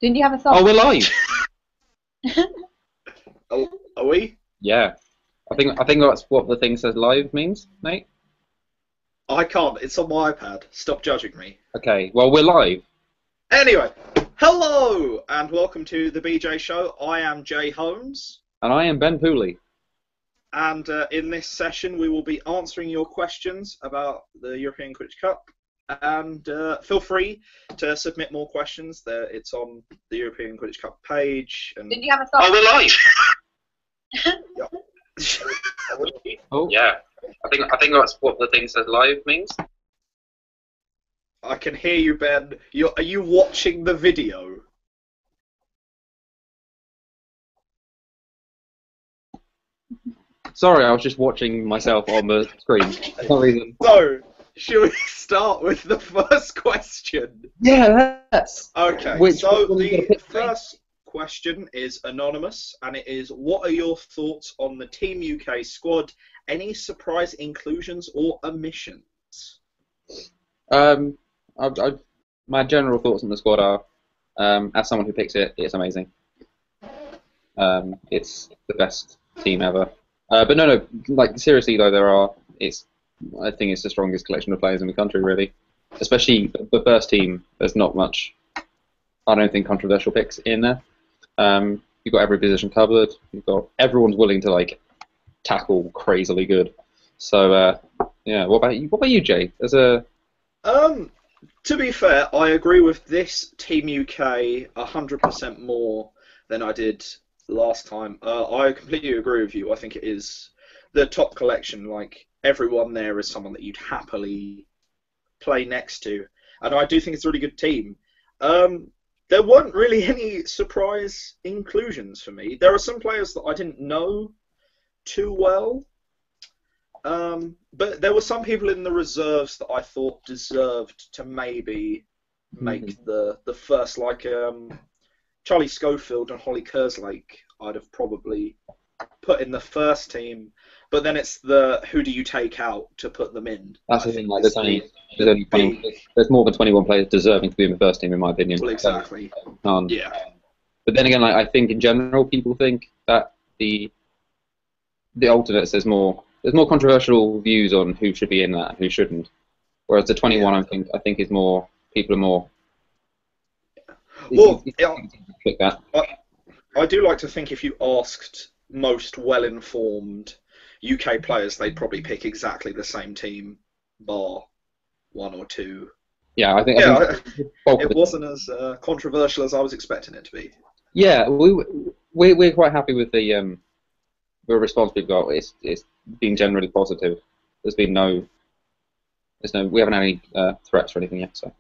Didn't you have a Oh, song? we're live. Are we? Yeah, I think that's what the thing says live means, mate. I can't. It's on my iPad. Stop judging me. Okay, well we're live. Anyway, hello and welcome to the BJ Show. I am Jay Holmes, And I am Ben Pooley. and in this session we will be answering your questions about the European Quidditch Cup. And feel free to submit more questions. There, it's on the European Quidditch Cup page. And Didn't you have a song? oh, we're live. Oh yeah, I think that's what the thing says live means. I can hear you, Ben. Are you watching the video? Sorry, I was just watching myself on the screen for some reason. So, should we start with the first question? Yeah, that's Okay, Which so one are you gonna the pick, mate? first question is anonymous, and it is, what are your thoughts on the Team UK squad? Any surprise inclusions or omissions? my general thoughts on the squad are, as someone who picks it, it's amazing. It's the best team ever. But no, like seriously though, I think it's the strongest collection of players in the country, really. Especially the first team. There's not much, I don't think, controversial picks in there. You've got every position covered. You've got everyone's willing to like tackle crazily good. So yeah, what about you? What about you, Jay? To be fair, I agree with this Team UK 100% more than I did last time. I completely agree with you. I think it is the top collection. Like, everyone there is someone that you'd happily play next to, and I do think it's a really good team. There weren't really any surprise inclusions for me. There are some players that I didn't know too well, but there were some people in the reserves that I thought deserved to maybe make the first, like Charlie Schofield and Holly Kerslake. I'd have probably put in the first team, but then it's the who do you take out to put them in. That's the thing. Like, there's only big. there's more than 21 players deserving to be in the first team, in my opinion. Well, exactly. Yeah. But then again, like, I think in general, people think that the alternates there's more controversial views on who should be in that and who shouldn't. Whereas the 21, I think is more, people are more. Well, Click that. I do like to think if you asked most well-informed UK players, they'd probably pick exactly the same team, bar one or two. Yeah, I think it wasn't as controversial as I was expecting it to be. Yeah, we're quite happy with the response we've got. It's been generally positive. We haven't had any threats or anything yet. So.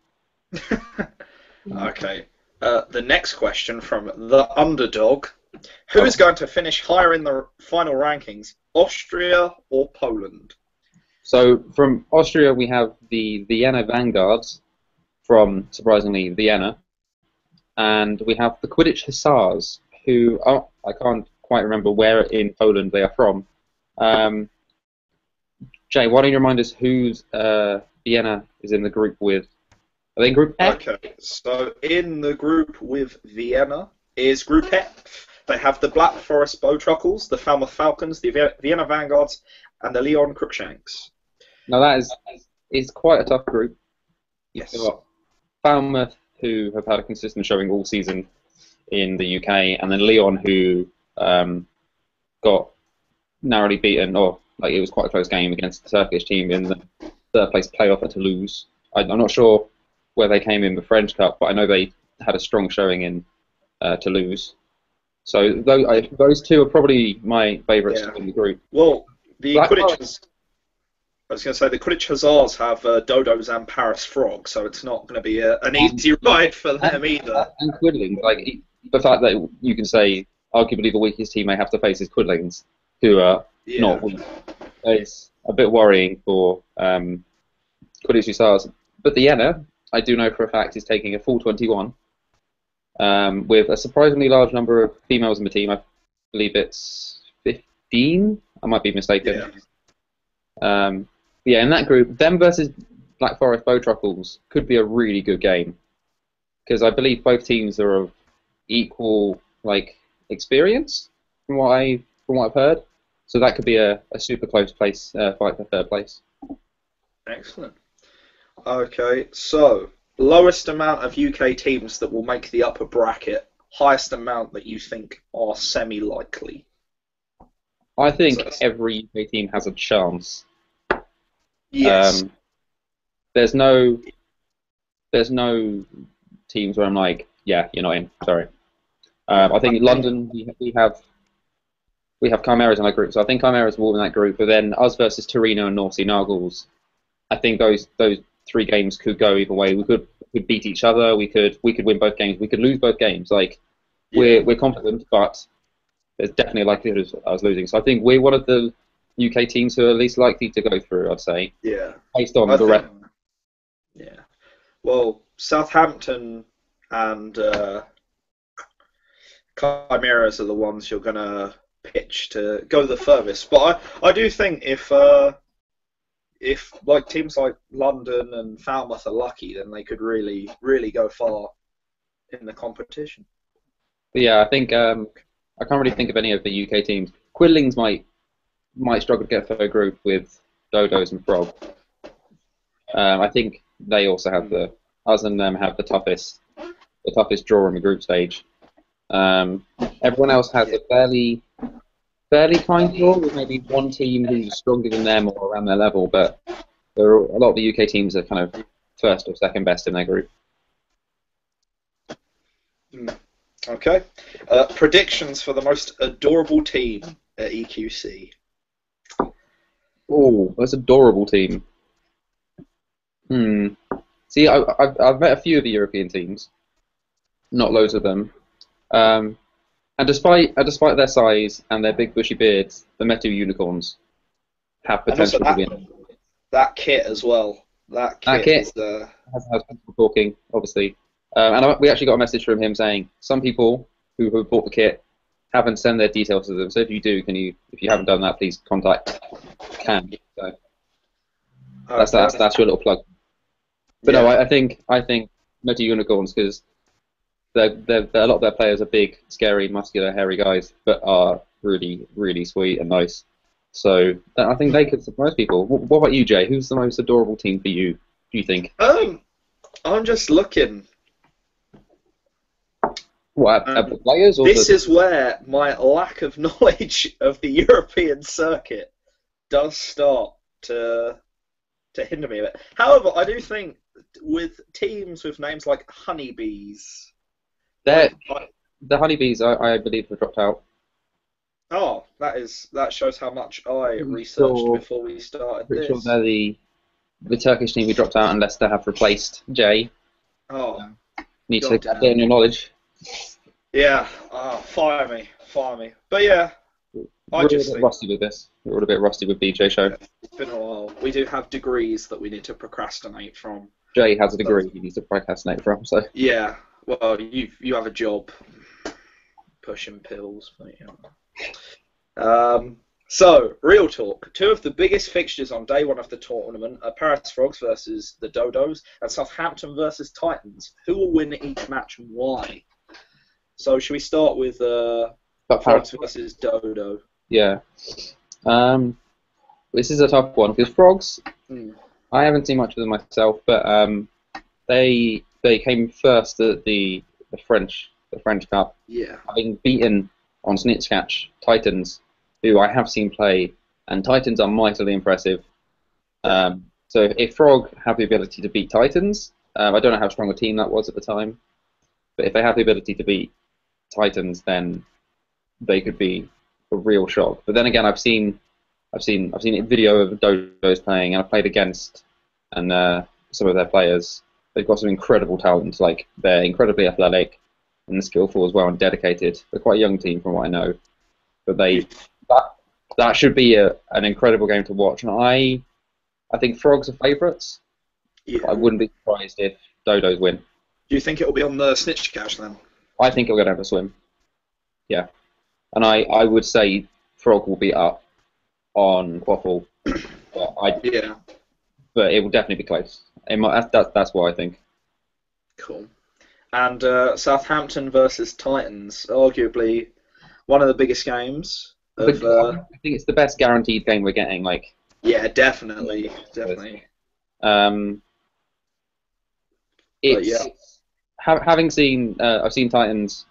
Okay. The next question from the underdog: who is going to finish higher in the final rankings, Austria or Poland? So from Austria we have the Vienna Vanguards from, surprisingly, Vienna, and we have the Quidditch Hussars, who I can't quite remember where in Poland they are from. Jay, why don't you remind us who's Vienna is in the group with? Are they in Group F? Okay, so in the group with Vienna is Group F. They have the Black Forest Bowtruckles, the Falmouth Falcons, the Vienna Vanguards, and the Lyon Crookshanks. Now that is quite a tough group. Yes. You've got Falmouth, who have had a consistent showing all season in the UK, and then Lyon, who got narrowly beaten, it was quite a close game against the Turkish team in the third place playoff at Toulouse. I'm not sure where they came in the French Cup, but I know they had a strong showing in Toulouse. So those two are probably my favourites in the group. Well, the Quidditch Hussars have Dodos and Paris Frog, so it's not going to be an easy ride for them either. And Quidlings, like the fact that you can say arguably the weakest team they have to face is Quidlings, who are not weak. It's a bit worrying for Quidditch Hussars. But the Vienna, I do know for a fact, is taking a full 21, with a surprisingly large number of females in the team. I believe it's 15. I might be mistaken. In that group, them versus Black Forest Bowtruckles could be a really good game, because I believe both teams are of equal like experience from what I've heard. So that could be a super close place fight for third place. Excellent. Okay, so lowest amount of UK teams that will make the upper bracket, highest amount that you think are semi-likely. I think every UK team has a chance. Yes. There's no teams where I'm like, yeah, you're not in. Sorry. I think London we have Chimeras in our group, so I think Chimeras will in that group. But then us versus Torino and North Sea Nargles, I think those 3 games could go either way. We could beat each other. We could win both games. We could lose both games. Like we're confident, but there's definitely a likelihood of us losing. So I think we're one of the UK teams who are least likely to go through. I'd say. Yeah. Based on the rest. Yeah. Well, Southampton and Chimeras are the ones you're gonna pitch to go the furthest. But I do think if like teams like London and Falmouth are lucky, then they could really go far in the competition. But yeah, I think I can't really think of any of the UK teams. Quidlings might struggle to get third group with Dodos and Frog. I think they also have us and them have the toughest draw in the group stage. Everyone else has a fairly kind draw with maybe one team who's stronger than them or around their level, but a lot of the UK teams are kind of first or second best in their group. Okay. Predictions for the most adorable team at EQC. Oh, that's an adorable team. See, I've met a few of the European teams, not loads of them. And despite their size and their big bushy beards, the Metu Unicorns have potential to win. That kit as well. That kit has people talking, obviously. And we actually got a message from him saying some people who have bought the kit haven't sent their details to them. So if you do, if you haven't done that, please contact Cam. So that's your little plug. But yeah. No, I think Metu Unicorns, because a lot of their players are big, scary, muscular, hairy guys, but are really, really sweet and nice. So I think they could surprise people. What about you, Jay? Who's the most adorable team for you, do you think? I'm just looking. What, at the players? Or this is where my lack of knowledge of the European circuit does start to hinder me a bit. However, I do think with teams with names like Honeybees... The Honeybees, I believe, have dropped out. Oh, that shows how much I researched before we started this. Sure they're the Turkish team who dropped out unless they have replaced Jay. Oh. Need to gain your knowledge. Yeah. Fire me. But yeah, We're a bit rusty with this. We're all a bit rusty with BJ show. It's been a while. We do have degrees that we need to procrastinate from. Jay has a degree he needs to procrastinate from, so. Yeah. Well, you have a job pushing pills, but yeah. So, real talk. 2 of the biggest fixtures on day 1 of the tournament are Paris Frogs versus the Dodos and Southampton versus Titans. Who will win each match and why? So, should we start with Frogs versus Dodo? Yeah. This is a tough one because Frogs, I haven't seen much of them myself, but they came first at the French Cup. Yeah. Having beaten on Snitch Catch Titans, who I have seen play, and Titans are mightily impressive. So if Frog have the ability to beat Titans, I don't know how strong a team that was at the time, but if they have the ability to beat Titans, then they could be a real shock. But then again, I've seen a video of Dodos playing, and I've played against some of their players. They've got some incredible talent. Like they're incredibly athletic and skillful as well, and dedicated. They're quite a young team from what I know, but that should be an incredible game to watch. And I think Frogs are favourites. Yeah. I wouldn't be surprised if Dodos win. Do you think it will be on the Snitch Catch then? I think it'll go down to swim. Yeah, and I would say Frog will be up on Quaffle. But it will definitely be close. That's what I think. Cool. And Southampton versus Titans, arguably one of the biggest games of. I think it's the best guaranteed game we're getting. Like, Yeah, definitely, definitely. um, But it's yeah, having seen I've seen Titans.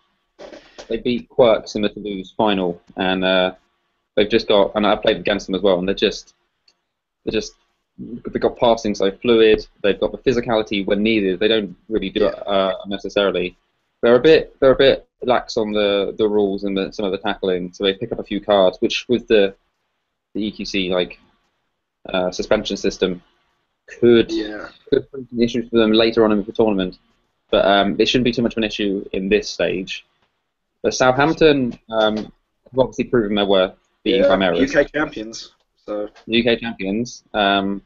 They beat Quirks in the Toulouse final, and they've just got. And I've played against them as well, and they've got passing so fluid. They've got the physicality when needed. They don't really do it unnecessarily. They're a bit lax on the rules and some of the tackling, so they pick up a few cards, which with the EQC suspension system could prove an issue for them later on in the tournament. But it shouldn't be too much of an issue in this stage. But Southampton have obviously proven their worth being Chimeras. UK champions. So UK champions. I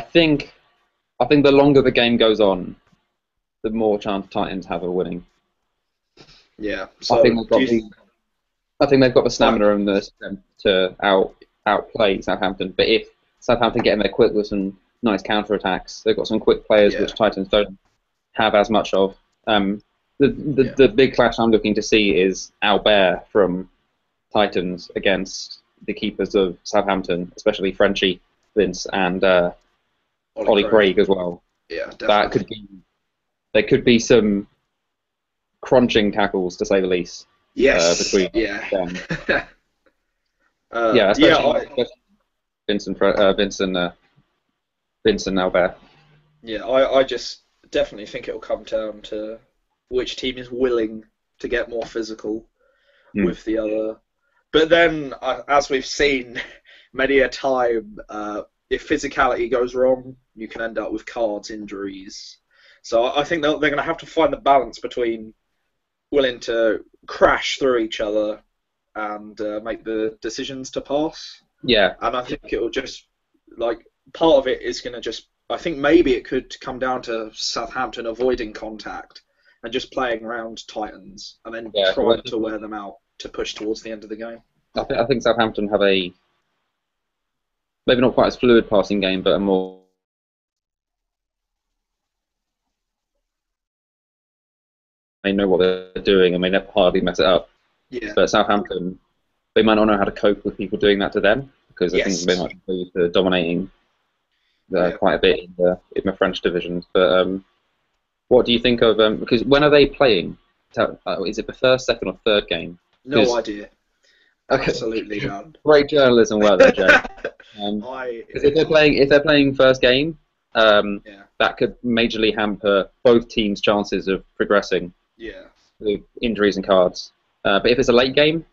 think the longer the game goes on, the more chance Titans have of winning. Yeah. So I think they've got the stamina and the strength to outplay Southampton. But if Southampton get in there quick with some nice counter attacks, they've got some quick players which Titans don't have as much of. The big clash I'm looking to see is Albert from Titans against the keepers of Southampton, especially Frenchie, Vince, and Ollie Craig as well. Yeah, definitely. There could be some crunching tackles, to say the least. Yes. Between them. Especially Vince and Albert. Yeah, I just definitely think it'll come down to which team is willing to get more physical with the other. But then, as we've seen many a time, if physicality goes wrong, you can end up with cards, injuries. So I think they're going to have to find the balance between willing to crash through each other and make the decisions to pass. Yeah. And I think it'll just, part of it is going to I think maybe it could come down to Southampton avoiding contact and just playing around Titans and then trying to wear them out to push towards the end of the game. I think Southampton have a maybe not quite as fluid passing game, but a more they know what they're doing and they never hardly mess it up. Yeah. But Southampton, they might not know how to cope with people doing that to them because I think they might be used to dominating quite a bit in the French divisions. But what do you think of because when are they playing? Is it the first, second, or third game? No idea. Absolutely none. Great journalism, work there, Jay. If they're playing first game, that could majorly hamper both teams' chances of progressing. Yeah. With injuries and cards. But if it's a late game,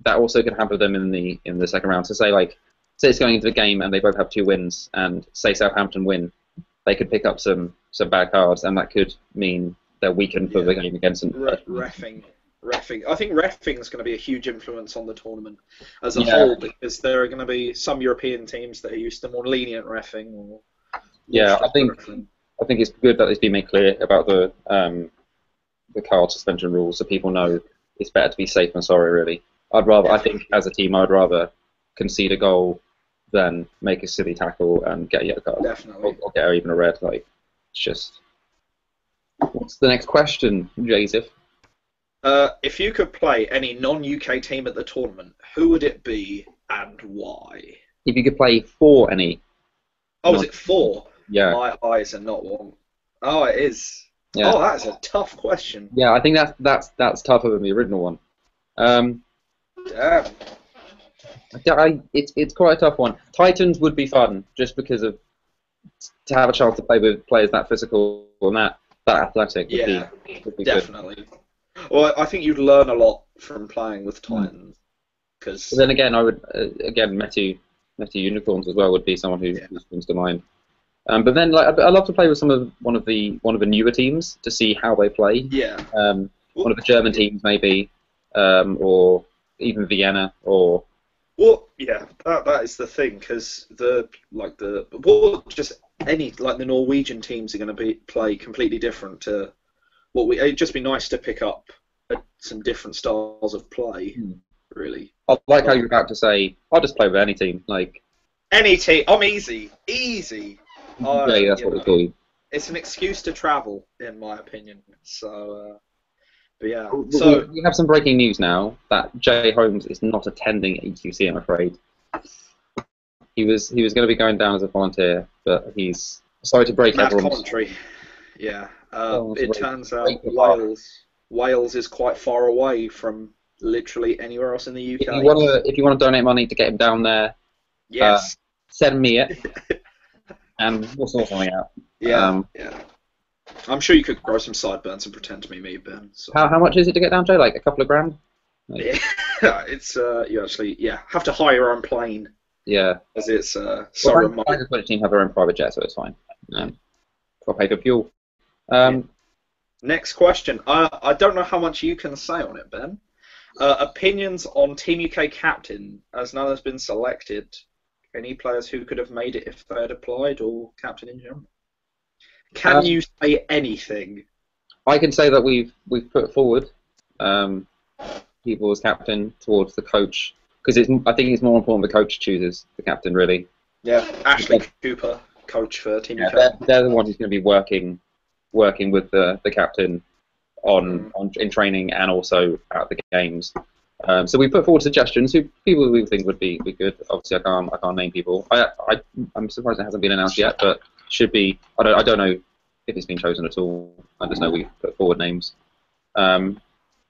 that also could hamper them in the second round. So say it's going into the game and they both have 2 wins, and say Southampton win, they could pick up some bad cards, and that could mean they're weakened for the game against them. Reffing. I think reffing is going to be a huge influence on the tournament as a whole, because there are going to be some European teams that are used to more lenient reffing. I think it's good that it's been made clear about the card suspension rules, so people know it's better to be safe than sorry. Really, I think as a team, I'd rather concede a goal than make a silly tackle and get a yellow card. Definitely. Or get even a red. It's just. What's the next question, Joseph? If you could play any non-UK team at the tournament, who would it be and why? If you could play for any. Oh, is it 4? Yeah. My eyes are not one. Oh, it is. Yeah. Oh, that's a tough question. Yeah, I think that's tougher than the original one. Damn. It's quite a tough one. Titans would be fun just because of to have a chance to play with players that physical and that athletic would be definitely. Good. Well, I think you'd learn a lot from playing with Titans. But then again, I would Metu Unicorns as well would be someone who springs to mind. But then I love to play with one of the newer teams to see how they play. Yeah. One of the German teams maybe, or even Vienna or. Well, yeah, that is the thing, because the Norwegian teams are going to play completely different to what it'd just be nice to pick up some different styles of play, really. I like how you're about to say, I'll just play with any team. Any team, I'm easy. Yeah, that's what we call you. it's an excuse to travel, in my opinion. So, but yeah. We So we have some breaking news now that Jay Holmes is not attending EQC, I'm afraid. He was going to be going down as a volunteer, but he's sorry to break mad everyone's. commentary. Yeah. Well, It it's turns out break the heart. Wales is quite far away from literally anywhere else in the UK. If you want to donate money to get him down there, Yes. send me it, and we'll sort something out. Yeah. Yeah. I'm sure you could grow some sideburns and pretend to be me, Ben. So. How much is it to get down, Jay? Like a couple of grand? Yeah. It's you actually have to hire your own plane. Yeah. As it's so remote. remote. The team have their own private jet, so it's fine. Got to pay for fuel. Next question. I don't know how much you can say on it, Ben. Opinions on Team UK captain, as none has been selected. Any players who could have made it if they had applied, or captain in general? Can you say anything? I can say that we've put forward people as captain towards the coach, because I think it's more important the coach chooses the captain, really. Yeah, Ashley Cooper, coach for Team UK. They're the ones who's going to be working with the captain in training and also at the games. So we put forward suggestions who people we think would be good. Obviously, I can't name people. I'm surprised it hasn't been announced yet, but should be. I don't know if it's been chosen at all. I just know we've put forward names.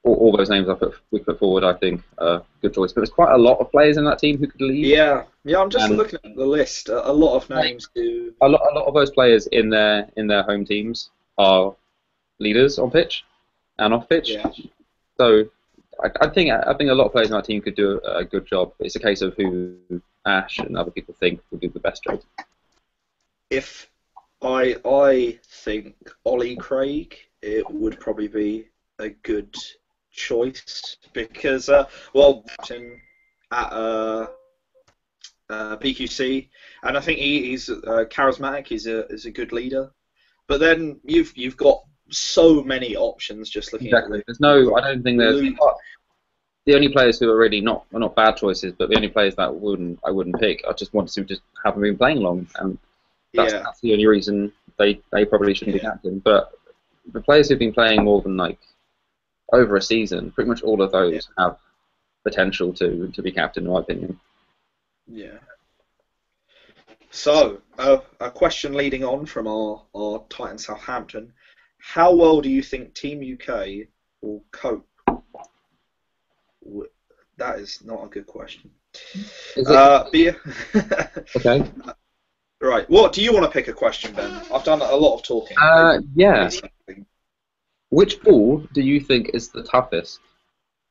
All those names we put forward, I think, are good choice. But there's quite a lot of players in that team who could leave. Yeah. I'm just looking at the list. A lot of names do. A lot of those players in their home teams are leaders on pitch and off pitch. Yeah. So I think a lot of players in our team could do a good job. It's a case of who Ash and other people think would do the best job. If I think Ollie Craig, it would probably be a good choice because him at BQC, and I think he's charismatic. He's a good leader. But then you've got so many options just looking at it. There's no. I don't think there's. The only players who are really not bad choices, but the only players that I wouldn't pick. I just want to just haven't been playing long, and that's the only reason they probably shouldn't be captain. But the players who've been playing more than over a season, pretty much all of those have potential to be captain, in my opinion. Yeah. So, a question leading on from our Titan Southampton. How well do you think Team UK will cope? That is not a good question. Okay. Right. What do you want to pick a question, Ben? I've done a lot of talking. Yeah. Which pool do you think is the toughest?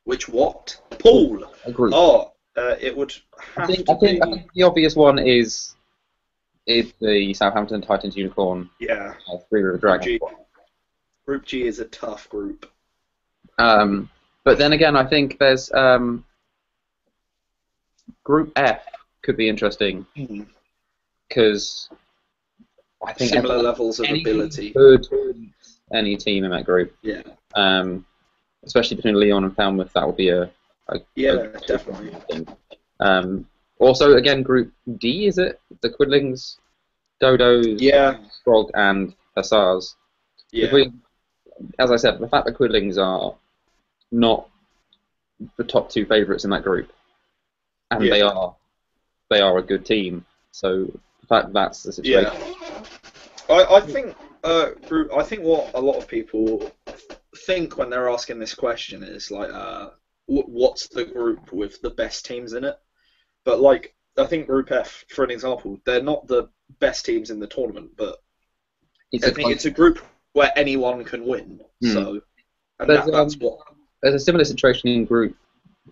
Which what? Pool. A group. Oh, it would have to be. I think the obvious one is the Southampton Titans Unicorn. Yeah. Three River Dragon. Group G is a tough group. But then again, I think there's Group F could be interesting because I think similar levels of ability. Any team in that group. Yeah. Especially between Leon and Falmouth, that would be a definitely. Also, again, Group D, is it? The Quidlings, Dodos, Frog, and Hussars. Yeah. As I said, the fact that Quidlings are not the top two favourites in that group, and they are a good team. So the fact that's the situation. Yeah. I think I think what a lot of people think when they're asking this question is what's the group with the best teams in it? But I think Group F, for an example, they're not the best teams in the tournament, but I think it's a group where anyone can win. So, and that's what. There's a similar situation in Group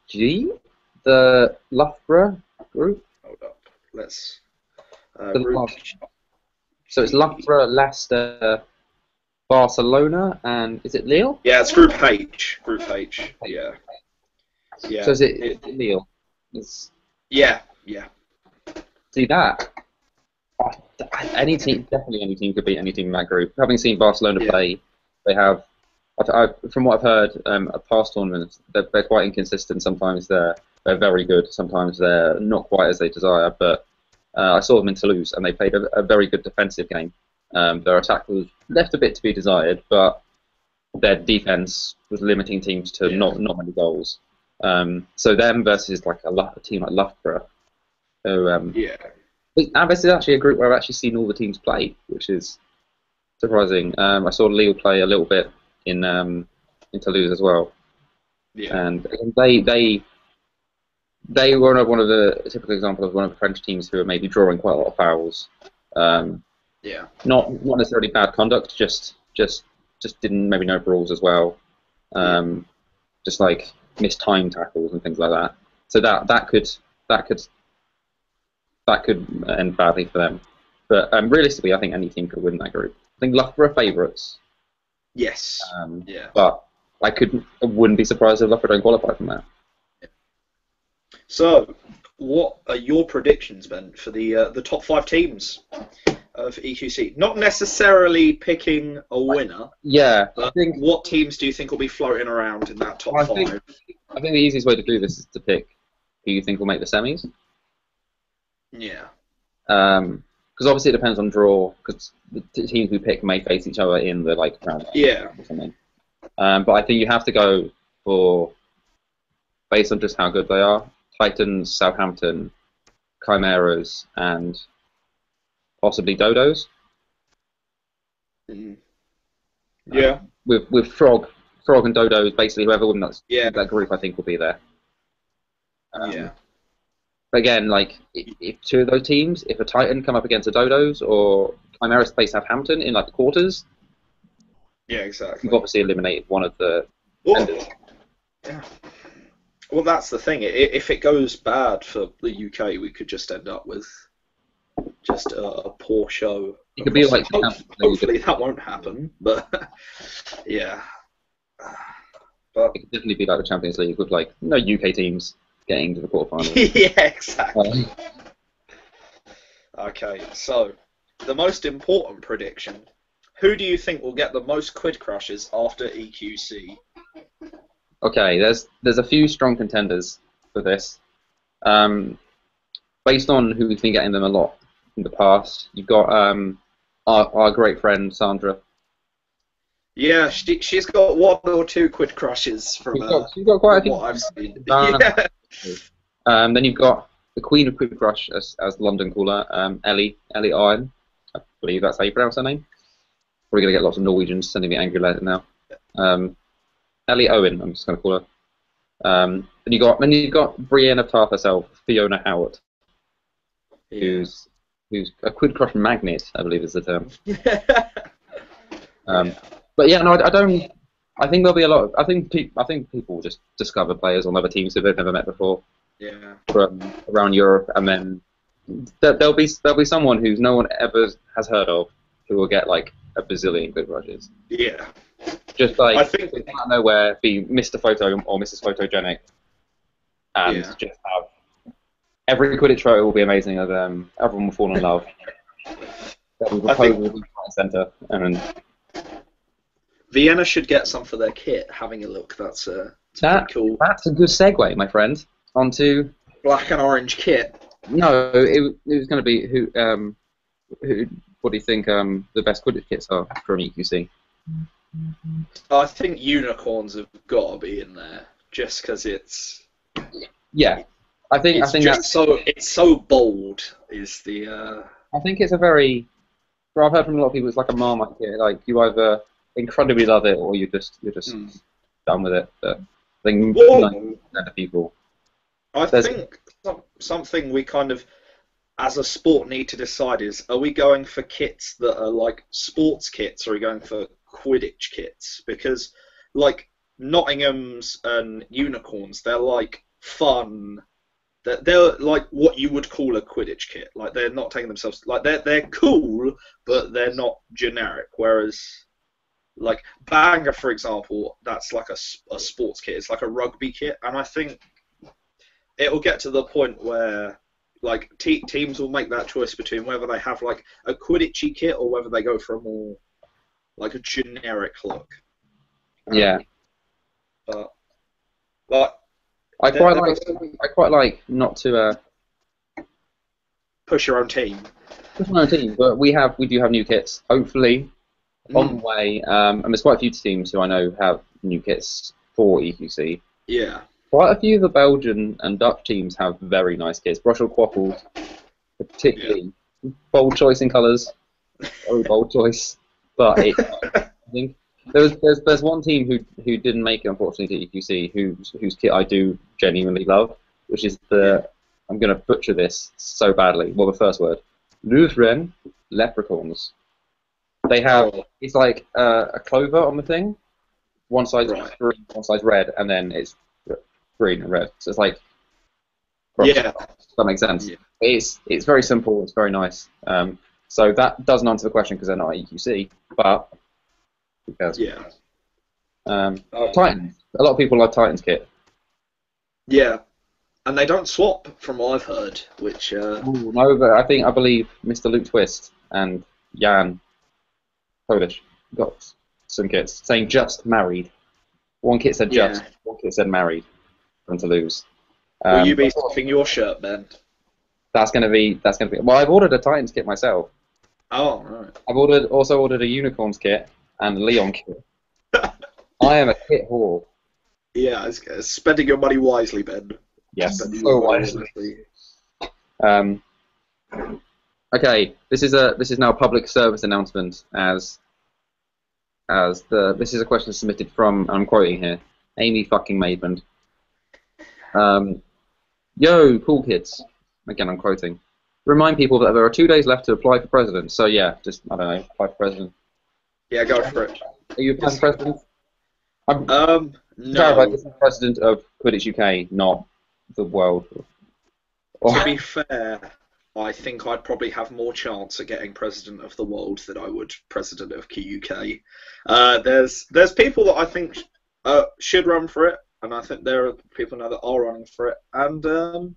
G, the Loughborough group. Hold up, let's. So it's Loughborough, Leicester, Barcelona, and is it Lille? Yeah, it's Group H. Group H. Yeah. Yeah. So is it Lille? Yeah. See that? Any team could beat any team in that group. Having seen Barcelona play, they have. From what I've heard, at past tournaments, they're quite inconsistent. Sometimes they're very good. Sometimes they're not quite as they desire. But I saw them in Toulouse, and they played a very good defensive game. Their attack was left a bit to be desired, but their defense was limiting teams to not many goals. So them versus like a team like Loughborough. So this is actually a group where I've actually seen all the teams play, which is surprising. I saw Lille play a little bit in Toulouse as well, and they were one of the typical example of one of the French teams who are maybe drawing quite a lot of fouls. Not necessarily bad conduct, just didn't maybe know rules as well. Just like missed time tackles and things like that. So that could end badly for them. But realistically, I think any team could win that group. I think Loughborough are favourites. Yes. But I wouldn't be surprised if Loughborough don't qualify from that. So, what are your predictions, Ben, for the top 5 teams of EQC? Not necessarily picking a winner. But what teams do you think will be floating around in that top 5? I think the easiest way to do this is to pick who you think will make the semis. Yeah. Because obviously it depends on draw. Because the teams we pick may face each other in the round. Or something. But I think you have to go for, based on just how good they are, Titans, Southampton, Chimeras, and possibly Dodos. With Frog and Dodos, basically whoever wins that group, I think will be there. But again, if 2 of those teams, if a Titan come up against a Dodos or Chimeras play Southampton in the quarters, exactly. You've obviously eliminated one of the contenders. Well, that's the thing. If it goes bad for the UK, we could just end up with just a poor show. It could be like hopefully that won't happen, but But it could definitely be like the Champions League with no UK teams getting to the quarterfinals. Exactly. Okay, so the most important prediction: who do you think will get the most quid crushes after EQC? Okay, there's a few strong contenders for this. Based on who we've been getting them a lot in the past, you've got our great friend Sandra. Yeah, she's got 1 or 2 quid crushes from she's got quite a few. What I've seen. Then you've got the Queen of Quid Crush, as London call her, Ellie Iron. I believe that's how you pronounce her name. Probably gonna get lots of Norwegians sending me angry letters now. Ellie Owen, I'm just gonna call her. Then you've got Brienne of Tarth herself, Fiona Howard, who's a Quid Crush magnet, I believe is the term. But I don't. I think there'll be a lot of. I think people will just discover players on other teams who they've never met before. From around Europe, and then there'll be someone who no one ever has heard of who will get a bazillion quid crushes. Just I think out of nowhere, be Mr. Photo or Mrs. Photogenic, and just have every Quidditch photo will be amazing of them. Everyone will fall in love. There'll be proposals in the centre, and then Vienna should get some for their kit. Having a look, that's pretty cool. That's a good segue, my friend. Onto black and orange kit. No, it was going to be who. What do you think the best Quidditch kits are from EQC? I think unicorns have got to be in there, just because it's. Yeah, I think that's it's so bold. Is the. I think it's a very. Well, I've heard from a lot of people. It's like a Marmite kit. You either incredibly love it or you're just done with it. But I think 90% of people. I think something we kind of, as a sport, need to decide is: are we going for kits that are sports kits, or are we going for Quidditch kits? Because Nottingham's and unicorns, they're fun. They're what you would call a Quidditch kit. They're not taking themselves they're cool, but they're not generic. Whereas Bangor, for example, that's a sports kit. It's like a rugby kit, and I think it will get to the point where teams will make that choice between whether they have a Quidditchy kit or whether they go for a more a generic look. But I quite like not to push your own team. Push my own team, but we do have new kits. Hopefully, on the way. And there's quite a few teams who I know have new kits for EQC. Yeah. Quite a few of the Belgian and Dutch teams have very nice kits. Brussels Quaffles, particularly bold choice in colours. Very bold choice, but I think there's one team who didn't make it, unfortunately, to EQC, whose kit I do genuinely love, which is I'm going to butcher this so badly. Well, the first word, Lutheran Leprechauns. They have it's like a clover on the thing. One side's green, one side's red, and then it's green and red. So it's like yeah, that makes sense. Yeah. It's very simple. It's very nice. So that doesn't answer the question because they're not EQC, but who cares? Yeah. Titans. A lot of people like Titans kit. Yeah, and they don't swap from what I've heard. Which no, but I believe Mr. Luke Twist and Jan Polish got some kits saying just married. One kit said just, one kit said married. For them to lose. Will you be swapping your shirt, Ben? That's gonna be. Well, I've ordered a Titans kit myself. Oh, right. I've also ordered a Unicorns kit and a Leon kit. I am a kit whore. Yeah, it's spending your money wisely, Ben. Yes, so wisely. Okay, this is now a public service announcement this is a question submitted from, I'm quoting here, Amy fucking Maidland. Yo, cool kids. Again, I'm quoting. Remind people that there are 2 days left to apply for president. So yeah, just, I don't know, apply for president. Yeah, go for it. Are you applying for president? No. This is president of Quidditch UK, not the world. To be fair, I think I'd probably have more chance at getting president of the world than I would president of QUK. There's people that I think should run for it, and I think there are people now that are running for it. And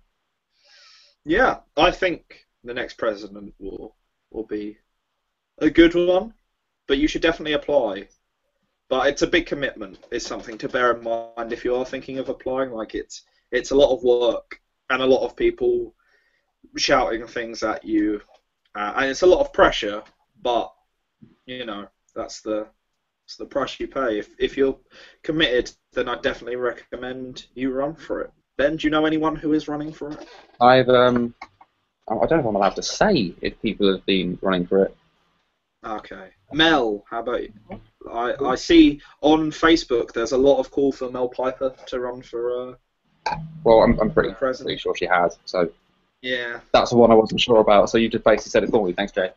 yeah, I think the next president will be a good one, but you should definitely apply. But it's a big commitment. It's something to bear in mind if you are thinking of applying. Like it's a lot of work and a lot of people shouting things at you, and it's a lot of pressure. But you know that's the price you pay. If you're committed, then I definitely recommend you run for it. Ben, do you know anyone who is running for it? I don't know if I'm allowed to say if people have been running for it. Okay. Mel, how about you? I see on Facebook there's a lot of call for Mel Piper to run for. Well, I'm pretty sure she has. So yeah, that's the one I wasn't sure about. So you just basically said it for me. Thanks, Jay.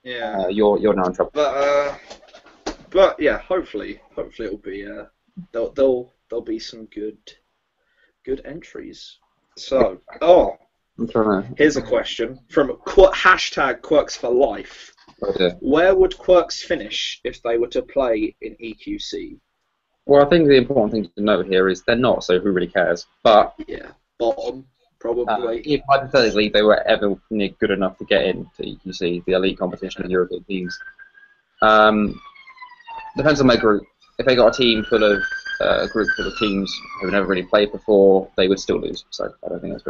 Yeah. You're now in trouble. But yeah, hopefully it'll be there'll be some good entries. So here's a question from #Quirks for Life. Okay. Where would Quirks finish if they were to play in EQC? Well, I think the important thing to note here is they're not, so who really cares? But yeah, bottom probably. If hypothetically they were ever good enough to get into EQC, the elite competition in European teams, depends on their group. If they got a team full of a group full of teams who never really played before, they would still lose. So I don't think that's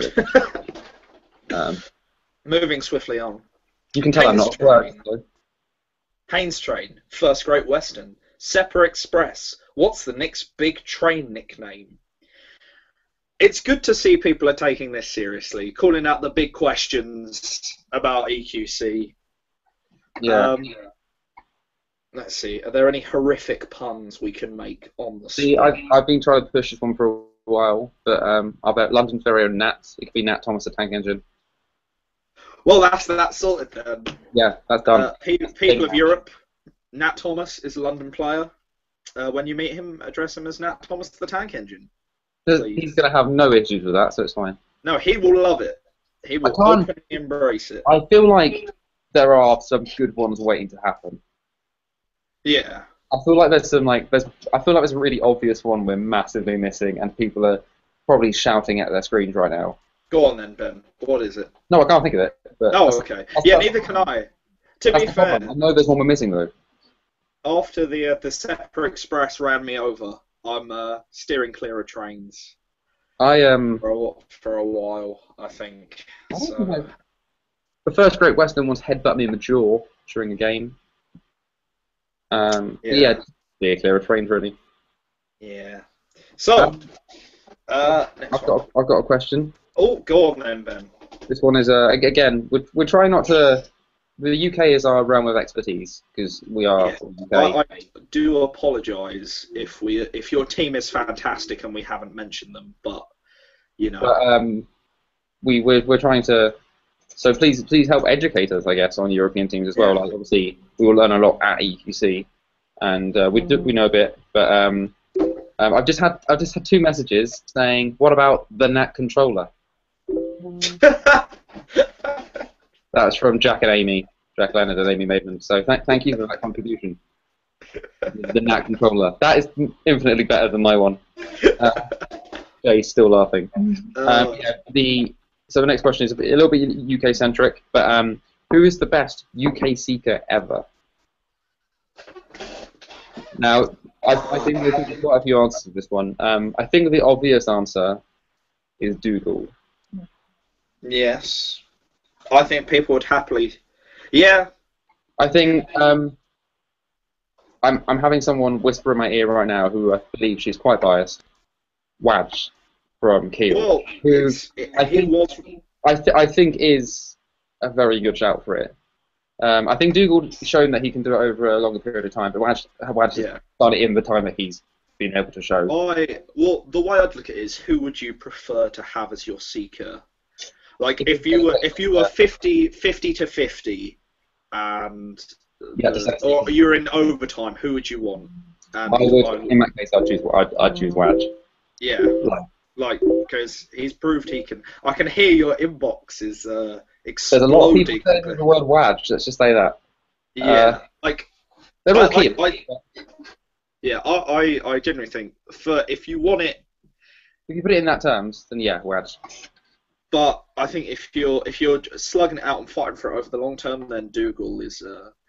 really. Moving swiftly on. You can tell I'm not working. Haynes Train, First Great Western, Separ Express. What's the next big train nickname? It's good to see people are taking this seriously, calling out the big questions about EQC. Yeah. Let's see. Are there any horrific puns we can make on the See, I've been trying to push this one for a while, but I'll bet London's very own Nat. It could be Nat Thomas the Tank Engine. Well, that's sorted then. Yeah, that's done. People of Europe, Nat Thomas is a London player. When you meet him, address him as Nat Thomas the Tank Engine. He's going to have no issues with that, so it's fine. No, he will love it. He will openly embrace it. I feel like there are some good ones waiting to happen. Yeah. I feel like there's a really obvious one we're massively missing, and people are probably shouting at their screens right now. Go on then, Ben. What is it? No, I can't think of it. But okay. Yeah, neither can I. To be fair, I know there's one we're missing though. After the Separ Express ran me over, I'm steering clear of trains. For a while, I think. the first Great Western once headbutt me in the jaw during a game. Yeah, clear refrains really. Yeah. So, next one. I've got a question. Oh, go on then, Ben. This one is again we're trying not to. The UK is our realm of expertise because we are UK. I do apologise if your team is fantastic and we haven't mentioned them, but you know. But we're trying to. So please help educate us, I guess, on European teams as well. Like obviously we will learn a lot at EQC, and we know a bit. But I've just had 2 messages saying, "What about the NAC controller?" That's from Jack Leonard and Amy Maitland. So thank you for that contribution. The NAC controller. That is infinitely better than my one. Jay's still laughing. So the next question is a little bit UK centric, but who is the best UK seeker ever? Now, I think there's quite a few answers to this one. I think the obvious answer is Dougal. Yes. I think people would happily. Yeah. I think I'm having someone whisper in my ear right now who I believe she's quite biased. Wadge from Kiel, Well, who I think is a very good shout for it. I think Dougal's shown that he can do it over a longer period of time, but Wadge has done it in the time that he's been able to show. Well, the way I'd look at it is, who would you prefer to have as your seeker? Like, if you were 50 to 50, and or you're in overtime, who would you want? And in that case, I'd choose Wadge. Yeah, because he's proved he can. I can hear your inbox is exploding. There's a lot of people saying the word Wadge. Let's just say that. Yeah, they're all key. I genuinely think if you want it, if you put it in that terms, then yeah, Wadge. But I think if you're slugging it out and fighting for it over the long term, then Dougal is.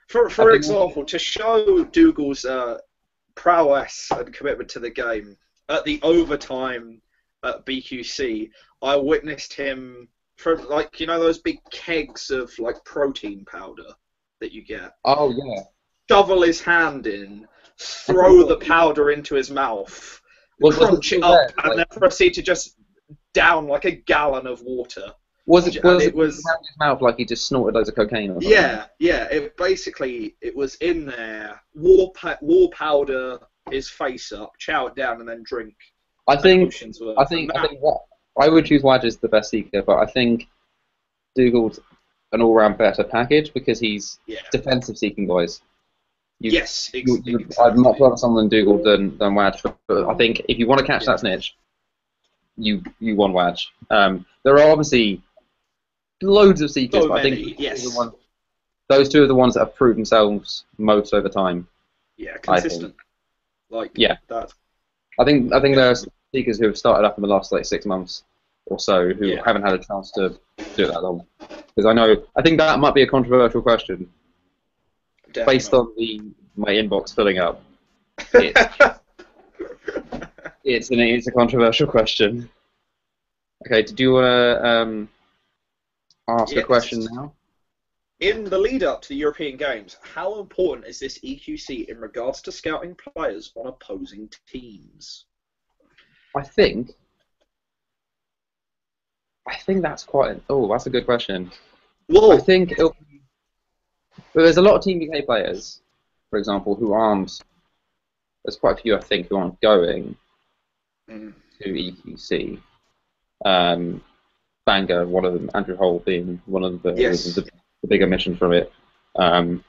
For example, to show Dougal's prowess and commitment to the game at the overtime at BQC, I witnessed him from those big kegs of protein powder that you get. Oh yeah. Shovel his hand in, throw the powder into his mouth, crunch it up, and then proceed to just down like a gallon of water. Was it around his mouth like he just snorted loads of cocaine or something? Yeah. It was in there. War powder his face up, chow it down, and then drink. I think I would choose Wadge as the best seeker, but I think Dougal's an all-round better package because he's defensive seeking guys. Exactly. I'd much rather someone than Dougal than Wadge, but I think if you want to catch that snitch, you want Wadge. There are obviously loads of seekers, but I think those two are the ones that have proved themselves most over time. Yeah, consistent. I think there are seekers who have started up in the last 6 months or so who haven't had a chance to do it that long. Because I think that might be a controversial question. Definitely. Based on my inbox filling up. It's a controversial question. Okay, do you want to ask a question now? In the lead-up to the European Games, how important is this EQC in regards to scouting players on opposing teams? I think that's that's a good question. Well, I think there's a lot of Team UK players, for example, who aren't. There's quite a few, I think, who aren't going to EQC. Banger, one of them, Andrew Hole being one of the bigger mission from it. So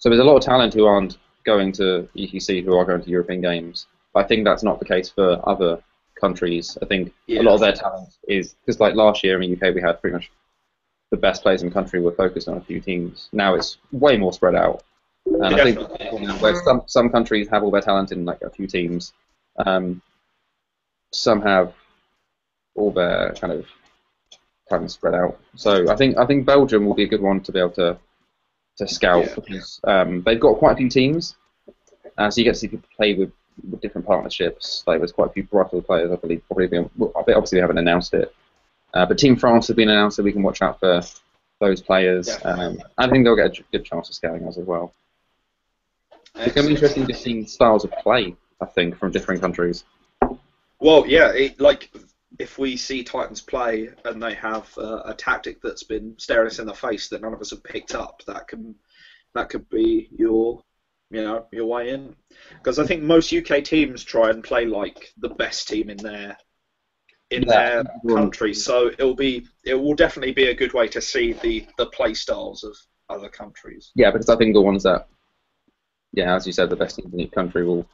there's a lot of talent who aren't going to EQC who are going to European Games. But I think that's not the case for other countries. I think a lot of their talent is because last year in the UK we had pretty much the best players in the country were focused on a few teams. Now it's way more spread out. And I think where some countries have all their talent in a few teams, some have all their kind of talent spread out. So I think Belgium will be a good one to be able to scout because they've got quite a few teams, so you get to see people play with different partnerships. There's quite a few Brussels players, I believe. Obviously they haven't announced it, but Team France has been announced, so we can watch out for those players. Definitely. I think they'll get a good chance of scouting us as well. It's going to be Excellent. interesting to see styles of play, I think, from different countries. Well, yeah, like if we see Titans play and they have a tactic that's been staring us in the face that none of us have picked up, that could be your way in. Because I think most UK teams try and play like the best team in their country, so it will definitely be a good way to see the play styles of other countries. Yeah, because I think the ones that, yeah, as you said, the best teams in each country will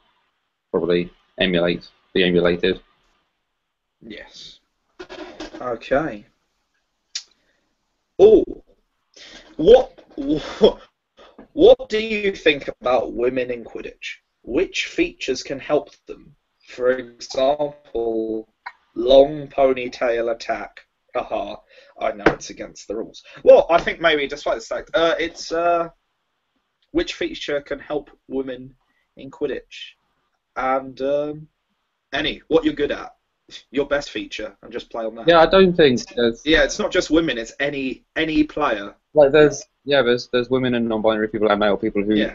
probably be emulated. Yes. Okay. Oh, what what do you think about women in Quidditch? Which features can help them? For example, long ponytail attack. Haha, I know it's against the rules. Well, I think maybe despite the fact, it's which feature can help women in Quidditch? And what you're good at, your best feature, and just play on that. Yeah, I don't think there's Yeah, it's not just women; it's any player. like there's women and non-binary people and male people who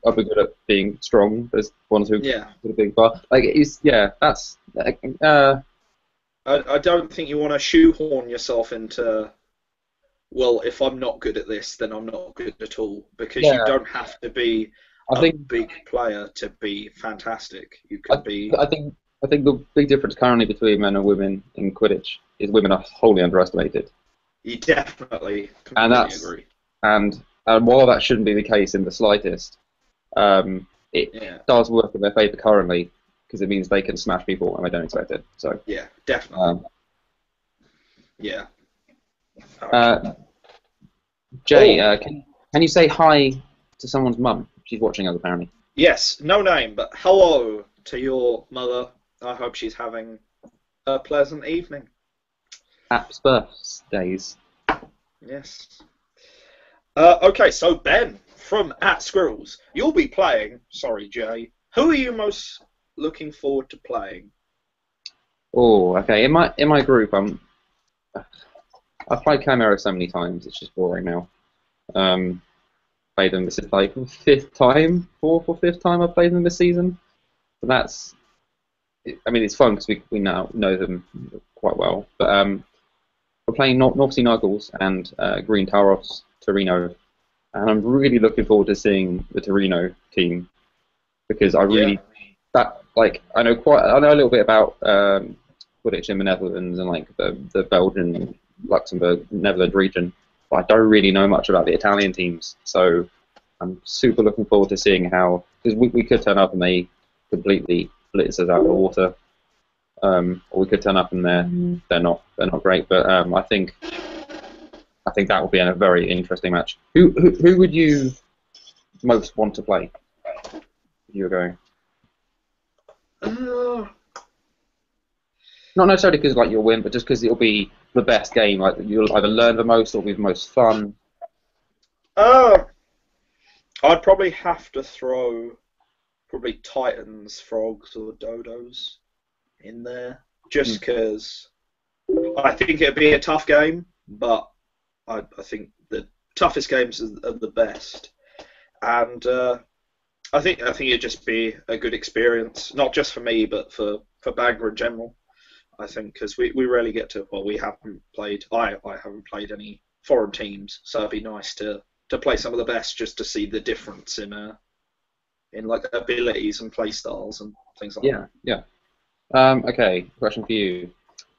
are good at being strong. There's ones who are good at being fast. Like that's. I don't think you want to shoehorn yourself into. Well, if I'm not good at this, then I'm not good at all. Because you don't have to be a big player to be fantastic. You could be. I think the big difference currently between men and women in Quidditch is women are wholly underestimated. You definitely completely agree. And while that shouldn't be the case in the slightest, it does work in their favour currently because it means they can smash people and they don't expect it. So yeah, definitely. Yeah. Jay, can you say hi to someone's mum? She's watching us apparently. Yes, no name, but hello to your mother. I hope she's having a pleasant evening. Happy birthdays. Yes. Okay, so Ben from @Squirrels, you'll be playing. Sorry, Jay. Who are you most looking forward to playing? Oh, okay. In my group, I've played Chimera so many times. It's just boring now. Played them. This is like fourth or fifth time I've played them this season. So that's. I mean, it's fun because we now know them quite well. But we're playing North Sea Nuggles and Green Taros Torino, and I'm really looking forward to seeing the Torino team because I really I know a little bit about Quidditch in the Netherlands and like the Belgian, Luxembourg, Netherlands region, but I don't really know much about the Italian teams. So I'm super looking forward to seeing how because we could turn up and they completely blitz us out of the water, or we could turn up and they're not great. But I think that will be a very interesting match. Who would you most want to play? If you were going. Not necessarily because like you'll win, but just because it'll be the best game. Like you'll either learn the most or be the most fun. I'd probably have to throw Titans, Frogs, or Dodos in there, just because I think it'd be a tough game, but I think the toughest games are the best, and I think it'd just be a good experience, not just for me, but for Bangor in general. I think because we rarely get to I haven't played any foreign teams, so it'd be nice to play some of the best just to see the difference in like abilities and play styles and things like that. Yeah. Okay, question for you.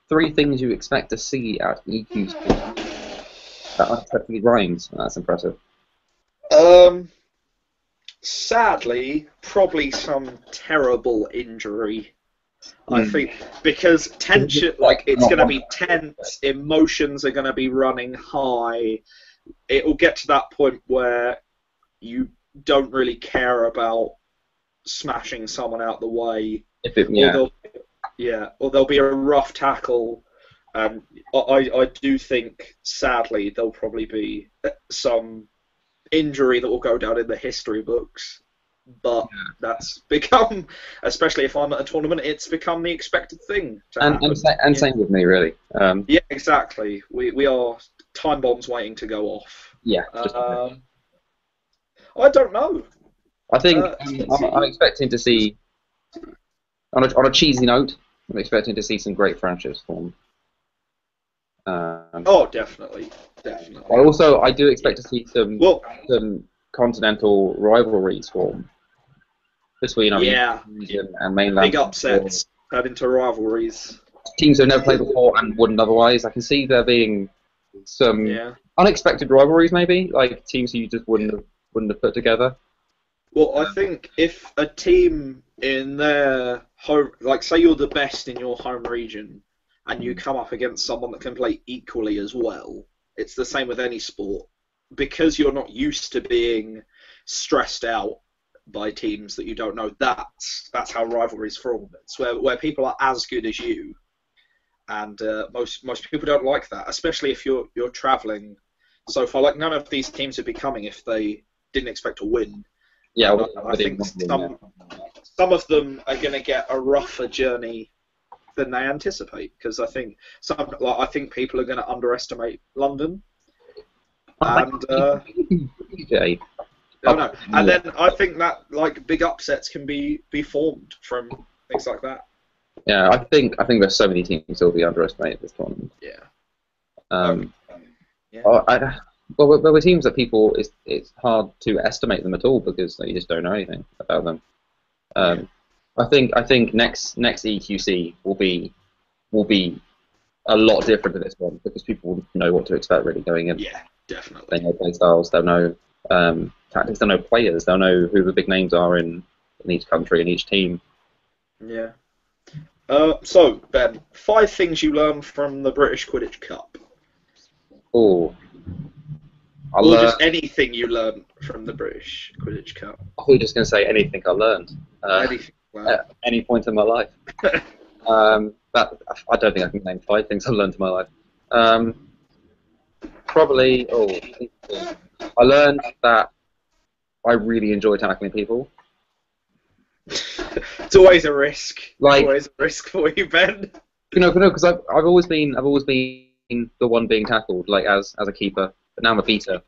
3 things you expect to see at EQC. That unexpectedly rhymes. That's impressive. Sadly, probably some terrible injury. I think because tension, like it's going to be tense, emotions are going to be running high. It will get to that point where you don't really care about smashing someone out the way. Or there'll be a rough tackle. I do think, sadly, there'll probably be some injury that will go down in the history books. But that's become, especially if I'm at a tournament, it's become the expected thing to happen. And same with me, really. Yeah, exactly. We are time bombs waiting to go off. Yeah. I don't know. I think I'm expecting to see, on a cheesy note, I'm expecting to see some great friendships form. Oh, definitely. I do expect to see some continental rivalries form between region and mainland. Big upsets turn into rivalries. Teams who've never played before and wouldn't otherwise. I can see there being some unexpected rivalries, maybe, like teams who you just wouldn't have put together. Well, I think if a team in their home, like say you're the best in your home region, and you come up against someone that can play equally as well, it's the same with any sport. Because you're not used to being stressed out by teams that you don't know, that's how rivalries form. It's where people are as good as you, and most people don't like that, especially if you're traveling so far. Like none of these teams would be coming if they didn't expect to win. Yeah, I think some of them are going to get a rougher journey than they anticipate, because I think people are going to underestimate London. And and then I think that like big upsets can be formed from things like that. Yeah, I think there's so many teams that will be underestimated this tournament. Yeah. Well, there were teams that it's hard to estimate them at all because you just don't know anything about them. I think next EQC will be a lot different to this one because people will know what to expect really going in. Yeah, definitely. They know play styles, they'll know tactics, they'll know players, they'll know who the big names are in each country and each team. Yeah. So Ben, 5 things you learned from the British Quidditch Cup. Oh. Or just anything you learned from the British Quidditch Cup. I was just going to say anything I learned. At any point in my life. I don't think I can name 5 things I learned in my life. Probably, I learned that I really enjoy tackling people. It's always a risk. Always a risk for you, Ben. Because I've always been the one being tackled, like as a keeper. But now I'm a beater,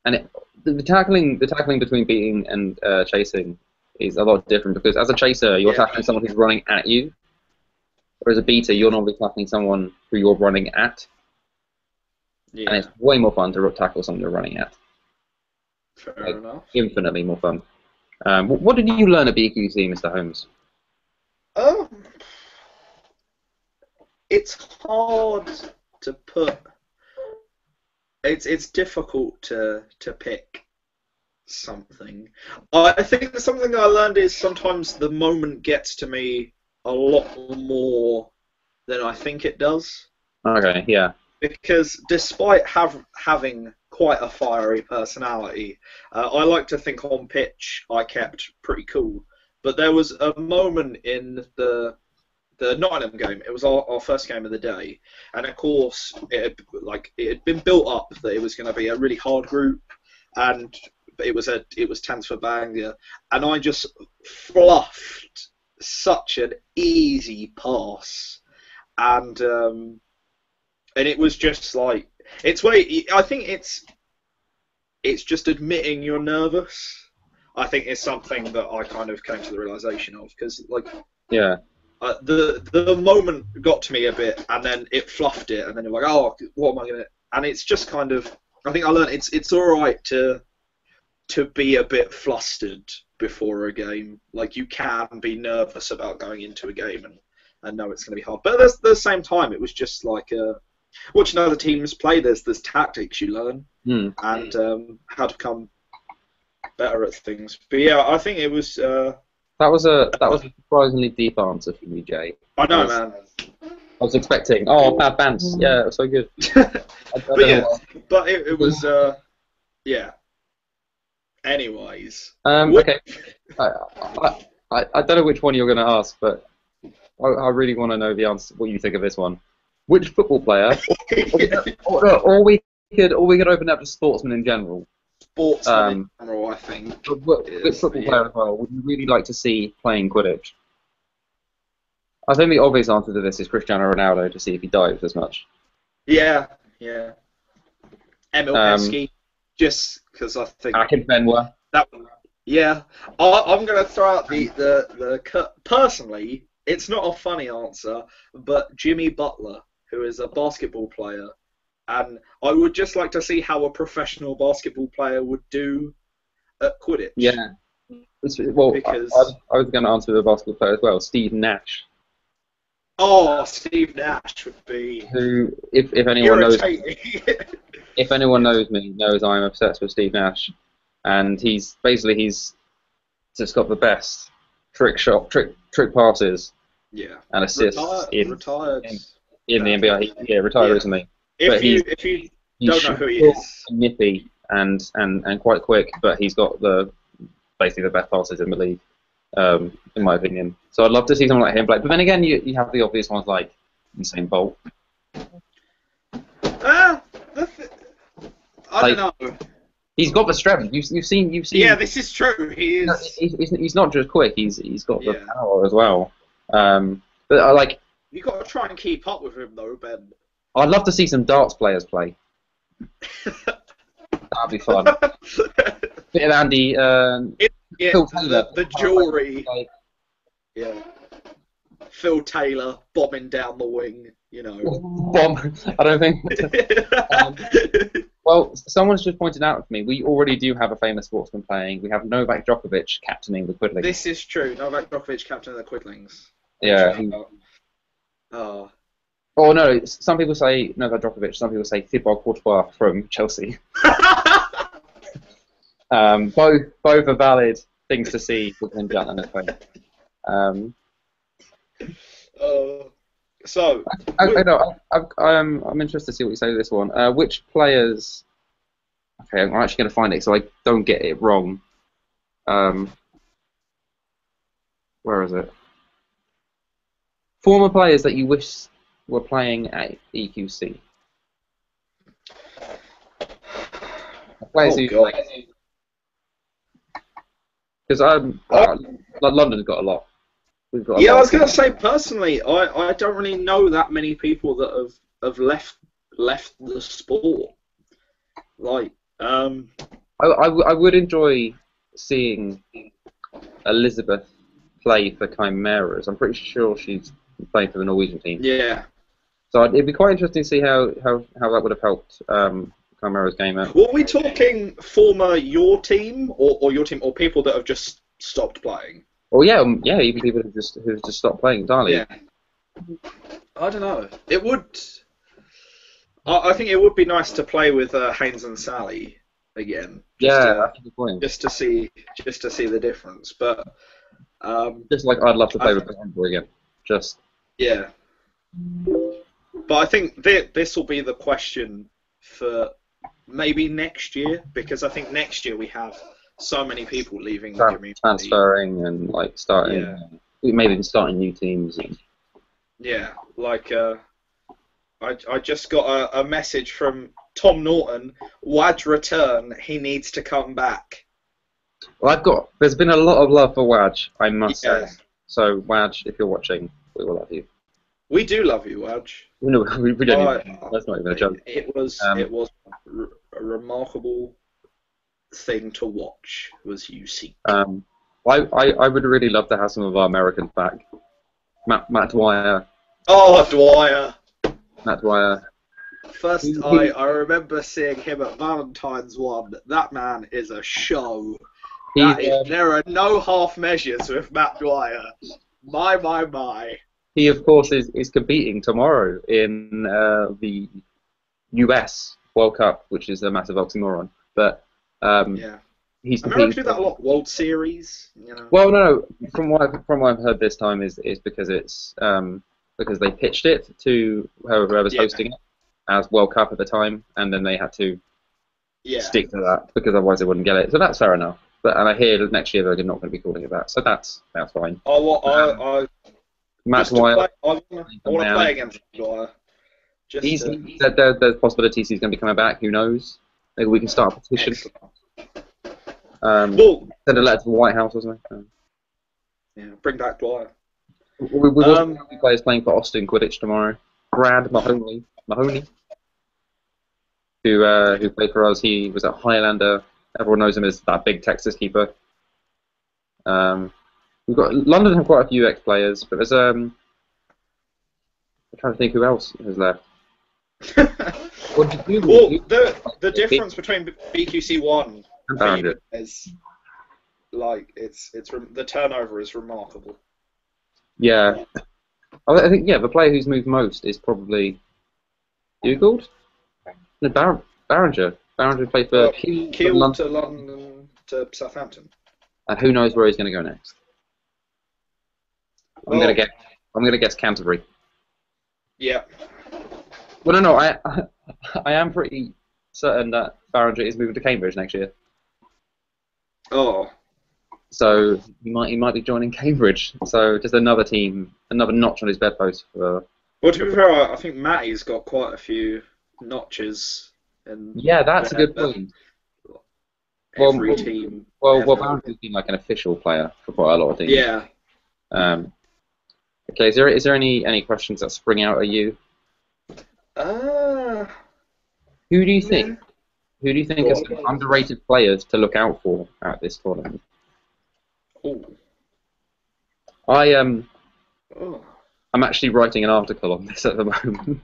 and the tackling between beating and chasing is a lot different because as a chaser you're tackling someone who's running at you, whereas a beater you're normally tackling someone who you're running at, and it's way more fun to tackle someone you're running at. Fair enough. Infinitely more fun. What did you learn at BQC, Mr. Holmes? It's hard to put. It's difficult to pick something. I think something I learned is sometimes the moment gets to me a lot more than I think it does. Okay, yeah. Because despite having quite a fiery personality, I like to think on pitch I kept pretty cool. But there was a moment in the Nottingham game. It was our first game of the day, and of course it had been built up that it was going to be a really hard group, and it was tense for Bangor, and I just fluffed such an easy pass, and it was just like I think it's just admitting you're nervous. I think it's something that I kind of came to the realization of because the moment got to me a bit, and then it fluffed it, and then you're like, oh, what am I gonna? And it's just kind of, I think I learned it's all right to be a bit flustered before a game. Like you can be nervous about going into a game and know it's going to be hard. But at the same time, it was just like watching other teams play. There's tactics you learn and how to become better at things. But yeah, I think it was. That was a surprisingly deep answer from you, Jay. I know, man. I was expecting, bad bands. Yeah, it was so good. But it was, yeah. Anyways. Okay. I don't know which one you're going to ask, but I really want to know the answer. What you think of this one? Which football player, or we could open up to sportsmen in general. Sportsman in general, I think. Which football player as well would you really like to see playing Quidditch? I think the obvious answer to this is Cristiano Ronaldo to see if he dives as much. Yeah. Emil Heskey, just because I think Akin Fenwa. that. Yeah, I'm going to throw out the personally. It's not a funny answer, but Jimmy Butler, who is a basketball player, and I would just like to see how a professional basketball player would do at Quidditch. Yeah. Well, because I was going to answer the basketball player as well, Steve Nash. Oh, Steve Nash would be. Who, if anyone irritating. if anyone knows me, knows I'm obsessed with Steve Nash, and he's just got the best trick passes, and assists retired in the NBA. Retired recently. If you don't know who he is, nippy and quite quick, but he's got basically the best passes in the league, in my opinion. So I'd love to see someone like him play. But then again, you have the obvious ones like Usain Bolt. I don't know. He's got the strength. You've seen. Yeah, this is true. He is. He's not just quick. He's got the power as well. But I like. You got to try and keep up with him, though, Ben. I'd love to see some darts players play. That'd be fun. Bit of Andy. Phil Taylor. The jewelry. Yeah. Phil Taylor bombing down the wing. You know. Bomb. I don't think. Well, someone's just pointed out to me, we already do have a famous sportsman playing. We have Novak Djokovic captaining the Quidlings. This is true. Novak Djokovic captaining the Quidlings. Yeah. Oh. Oh no! Some people say Novak Djokovic. Some people say Thibaut Courtois from Chelsea. Both are valid things to see with him jumping this way. So I'm interested to see what you say to this one. Which players? Okay, I'm actually going to find it so I don't get it wrong. Where is it? Former players that you wish were playing at EQC. Players because London's got a lot. We've got. I was going to say personally, I don't really know that many people that have left the sport. Like, I would enjoy seeing Elizabeth play for Chimeras. I'm pretty sure she's playing for the Norwegian team. Yeah. So it'd be quite interesting to see how that would have helped Chimera's game out. Were we talking former your team or your team or people that have just stopped playing? Well, yeah, even people who've just stopped playing entirely. Yeah. I don't know. It would. I think it would be nice to play with Haynes and Sally again. That's a good point. Just to see the difference, but just like I'd love to play with Banter again. Yeah. But I think this will be the question for maybe next year, because I think next year we have so many people leaving the community. Transferring and like starting, maybe starting new teams. Yeah, like I just got a message from Tom Norton. Wad's return. He needs to come back. Well, there's been a lot of love for Wadge, I must say. So Wadge, if you're watching, we will love you. We do love you, Wadge. No, we don't. That's not even a joke. It was a remarkable thing to watch. Was UC. I would really love to have some of our Americans back. Matt Dwyer. Oh, Dwyer. Matt Dwyer. First, I remember seeing him at Valentine's one. That man is a show. There are no half measures with Matt Dwyer. My. He, of course, is competing tomorrow in the US World Cup, which is a massive oxymoron. But he's competing. America do that a lot. World Series. You know. Well, no. From what I've heard this time is because it's because they pitched it to whoever's hosting it as World Cup at the time, and then they had to stick to that because otherwise they wouldn't get it. So that's fair enough. And I hear that next year they're not going to be calling it that. So that's fine. Matt Dwyer. I want to play against Dwyer. There's possibilities he's going to be coming back. Who knows? Maybe we can start a petition. Send a letter to the White House or something. Bring back Dwyer. We've also got players playing for Austin Quidditch tomorrow. Brad Mahoney. who played for us. He was at Highlander. Everyone knows him as that big Texas keeper. We've got London have quite a few ex-players, but there's I'm trying to think who else is left. What did you do? Well, the difference between BQC 1 and Barringer is like the turnover is remarkable. Yeah, I think the player who's moved most is probably Googled. No, Barringer. Barringer played for Kiel to London to Southampton. And who knows where he's going to go next? I'm gonna guess Canterbury. Yeah. Well, no, I am pretty certain that Barringer is moving to Cambridge next year. Oh. So he might be joining Cambridge. So just another team, another notch on his bedpost for. Well, to be fair, I think Matty's got quite a few notches. Yeah, that's a good point. Every team. Well, Barringer's been like an official player for quite a lot of teams. Yeah. Okay, is there any questions that spring out at you? Who do you think? Yeah. Who do you think are some underrated players to look out for at this tournament? Oh. I'm actually writing an article on this at the moment.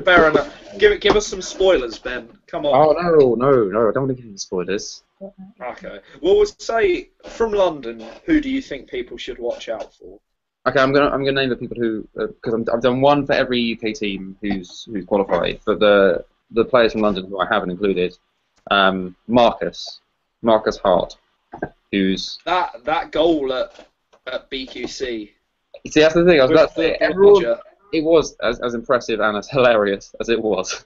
Fair enough. Give us some spoilers, Ben. Come on. Oh no! I don't want to give you spoilers. Okay. Well, we'll say from London. Who do you think people should watch out for? Okay, I'm gonna name the people who because I've done one for every UK team who's qualified, but the players from London who I haven't included, Marcus Hart, who's that goal at BQC. See, that's the thing. I was about to say, it was as impressive and as hilarious as it was.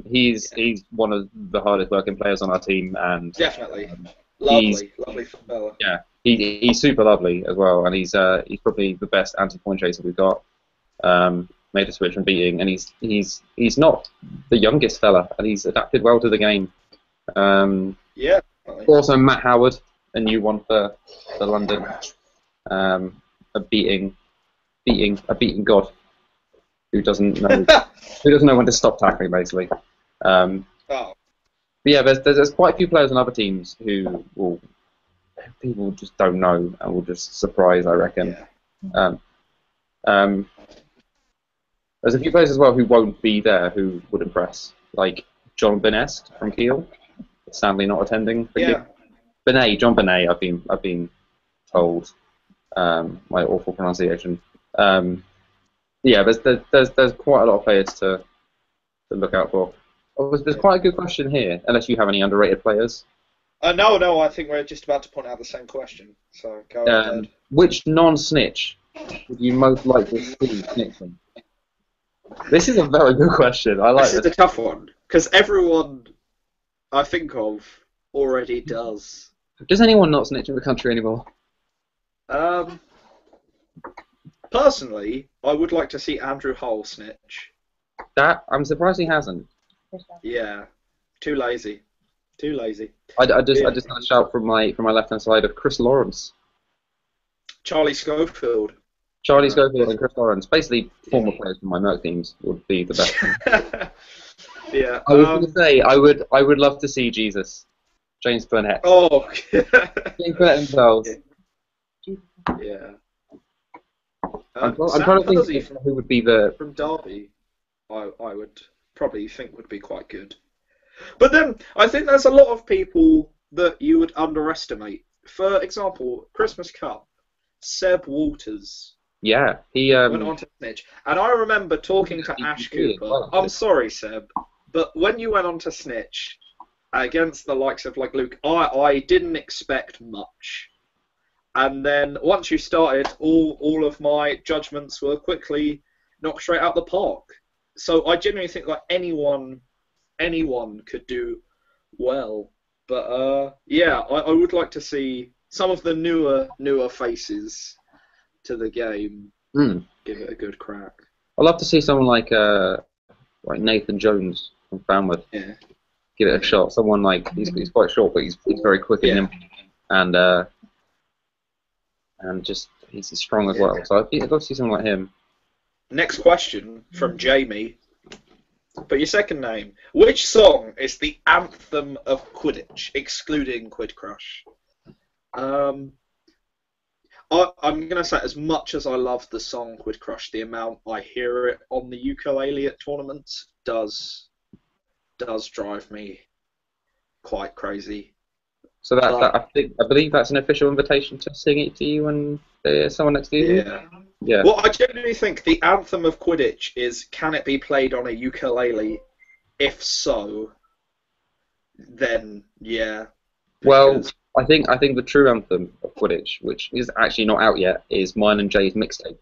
He's one of the hardest working players on our team, and definitely lovely fella. Yeah, he's super lovely as well, and he's probably the best anti-point chaser we've got. Made a switch from beating, and he's not the youngest fella, and he's adapted well to the game. Yeah. Also, Matt Howard, a new one for London. A beating god who doesn't know when to stop tackling, basically. But yeah, there's quite a few players on other teams who people just don't know and will just surprise, I reckon. Yeah. There's a few players as well who won't be there who would impress, like John Benest from Kiel, sadly not attending. Yeah. John Benet, I've been told. My awful pronunciation. Yeah, there's quite a lot of players to look out for. There's quite a good question here, unless you have any underrated players. No, I think we're just about to point out the same question. So go ahead. Which non-snitch would you most like to see snitching? This is a very good question. I like this. This is a tough one because everyone I think of already does. Does anyone not snitch in the country anymore? Personally, I would like to see Andrew Hull snitch. That I'm surprised he hasn't. Yeah, too lazy. I just had a shout from my left hand side of Chris Lawrence. Charlie Schofield. Charlie Schofield and Chris Lawrence, basically former players from my Merc teams, would be the best. Yeah. I was going to say I would love to see Jesus, James Burnett. Oh. James Burnett himself. Yeah. I'm trying to think who would be the from Derby. I would probably think would be quite good. But then I think there's a lot of people that you would underestimate. For example, Christmas Cup, Seb Walters. Yeah, he went on to snitch, and I remember talking to Ash Cooper. Well, I'm sorry, Seb, but when you went on to snitch against the likes of like Luke, I didn't expect much. And then once you started, all of my judgments were quickly knocked straight out the park. So I genuinely think like anyone could do well. But yeah, I would like to see some of the newer faces to the game give it a good crack. I'd love to see someone like Nathan Jones from Falmouth. Yeah. Give it a shot. Someone like he's quite short, but he's very quick in him, and just he's strong as well. So I'd love to see someone like him. Next question from Jamie. But your second name. Which song is the anthem of Quidditch, excluding Quid Crush? I'm going to say, as much as I love the song Quid Crush, the amount I hear it on the ukulele at tournaments does drive me quite crazy. So I believe that's an official invitation to sing it to you and someone next to you. Yeah. Yeah. Well, I genuinely think the anthem of Quidditch is, can it be played on a ukulele? If so, then yeah. Well, I think the true anthem of Quidditch, which is actually not out yet, is mine and Jay's mixtape.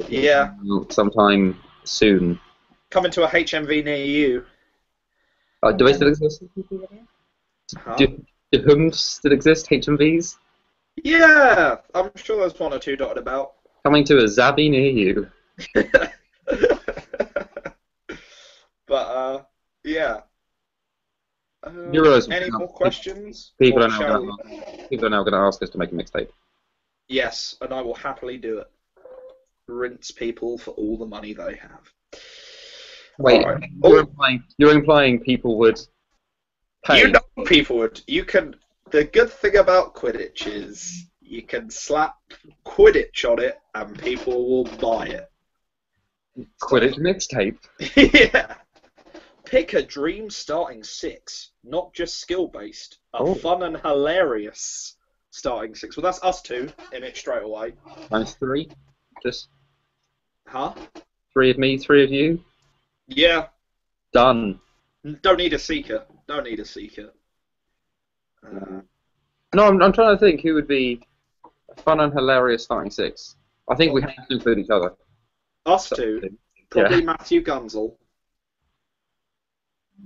Yeah. Sometime soon. Coming to a HMV near you. Do they still exist? Huh? Do HMVs still exist? HMVs? Yeah, I'm sure there's one or two dotted about. Coming to a Zabby near you. But yeah. Any more questions? People are now going to ask us to make a mixtape. Yes, and I will happily do it. Rinse people for all the money they have. Wait, right. You're implying people would pay? You know people would. The good thing about Quidditch is you can slap Quidditch on it and people will buy it. Quidditch mixtape? Yeah. Pick a dream starting 6, not just skill-based. Fun and hilarious starting 6. Well, that's us two in it straight away. Times 3? Just... Huh? 3 of me, 3 of you? Yeah. Done. Don't need a seeker. No, I'm trying to think who would be a fun and hilarious starting 6. I think we have to include each other. Us two. Probably Matthew Gunzel.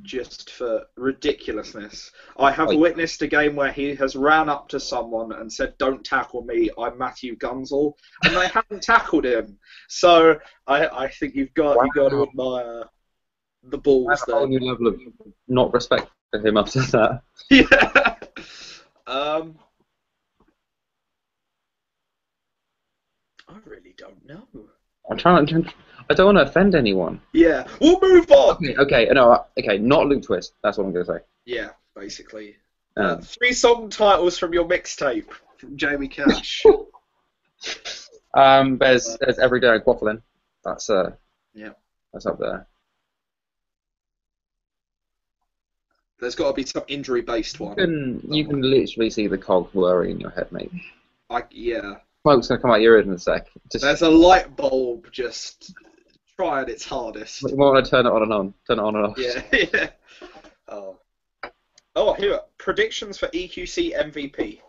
Just for ridiculousness. I have witnessed a game where he has ran up to someone and said, "Don't tackle me, I'm Matthew Gunzel," and they haven't tackled him. So I think you've got to admire the balls That's there. a whole new level of not respect for him after that. Yeah. I really don't know. I don't want to offend anyone. Yeah, we'll move on. Okay, not Luke Twist. That's what I'm going to say. Yeah, basically. 3 song titles from your mixtape from Jamie Cash. There's Every Day I'm Quaffling. That's that's up there. There's got to be some injury-based one. You can literally see the cog whirring in your head, mate. Yeah. Smoke's going to come out your ear in a sec. There's a light bulb just trying its hardest. You might want to turn it on and on. Turn it on and off. Yeah. Oh, here. Predictions for EQC MVP.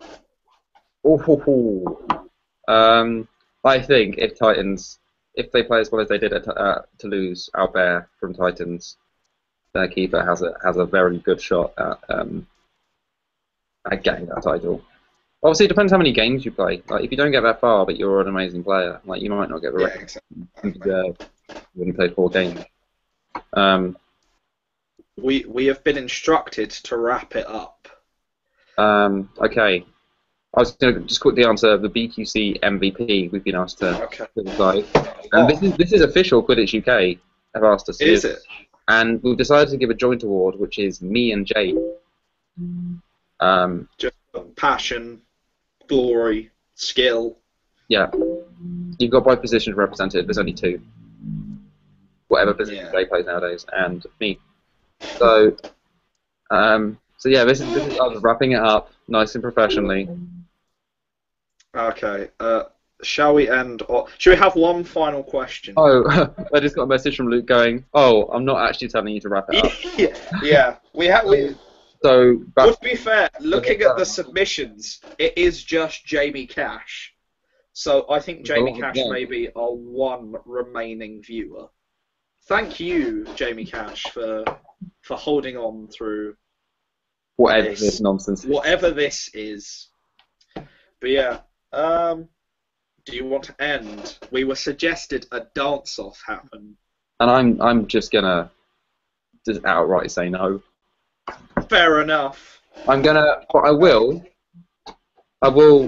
I think if Titans, if they play as well as they did at Toulouse, Albert from Titans, their keeper has a very good shot at getting that title. Obviously, it depends how many games you play. Like, if you don't get that far, but you're an amazing player, like you might not get the record. Exactly. When you play 4 games. We have been instructed to wrap it up. Okay. I was going to just quickly answer the BQC MVP. We've been asked to decide. And this is official. Quidditch UK have asked us to. Is it? And we've decided to give a joint award, which is me and Jay. Just passion, glory, skill. Yeah. You've got both positions represented. There's only 2. Whatever position Jay plays nowadays, and me. So yeah, this is us wrapping it up nice and professionally. Okay. Shall we end? Should we have one final question? Oh, I just got a message from Luke going, "Oh, I'm not actually telling you to wrap it up." Yeah, we have. So, to be fair, looking at the submissions, it is just Jamie Cash. So I think Jamie Cash may be our one remaining viewer. Thank you, Jamie Cash, for holding on through whatever this nonsense. Whatever this is. But yeah, do you want to end? We were suggested a dance-off happen. And I'm just gonna outright say no. Fair enough. I will.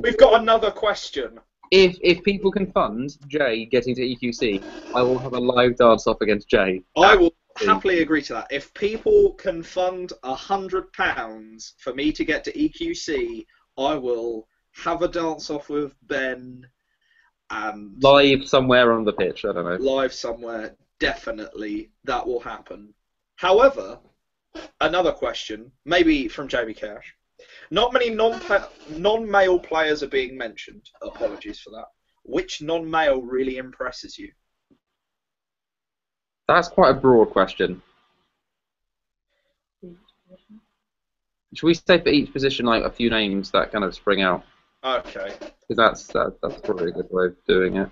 We've got another question. If people can fund Jay getting to EQC, I will have a live dance-off against Jay. I will happily agree to that. If people can fund £100 for me to get to EQC, I will have a dance off with Ben and Live somewhere on the pitch, I don't know. live somewhere. Definitely, that will happen. However, another question, maybe from Jamie Cash. Not many non-male players are being mentioned. Apologies for that. Which non-male really impresses you? That's quite a broad question. Should we say for each position like a few names that kind of spring out? Okay. Because that's probably a good way of doing it.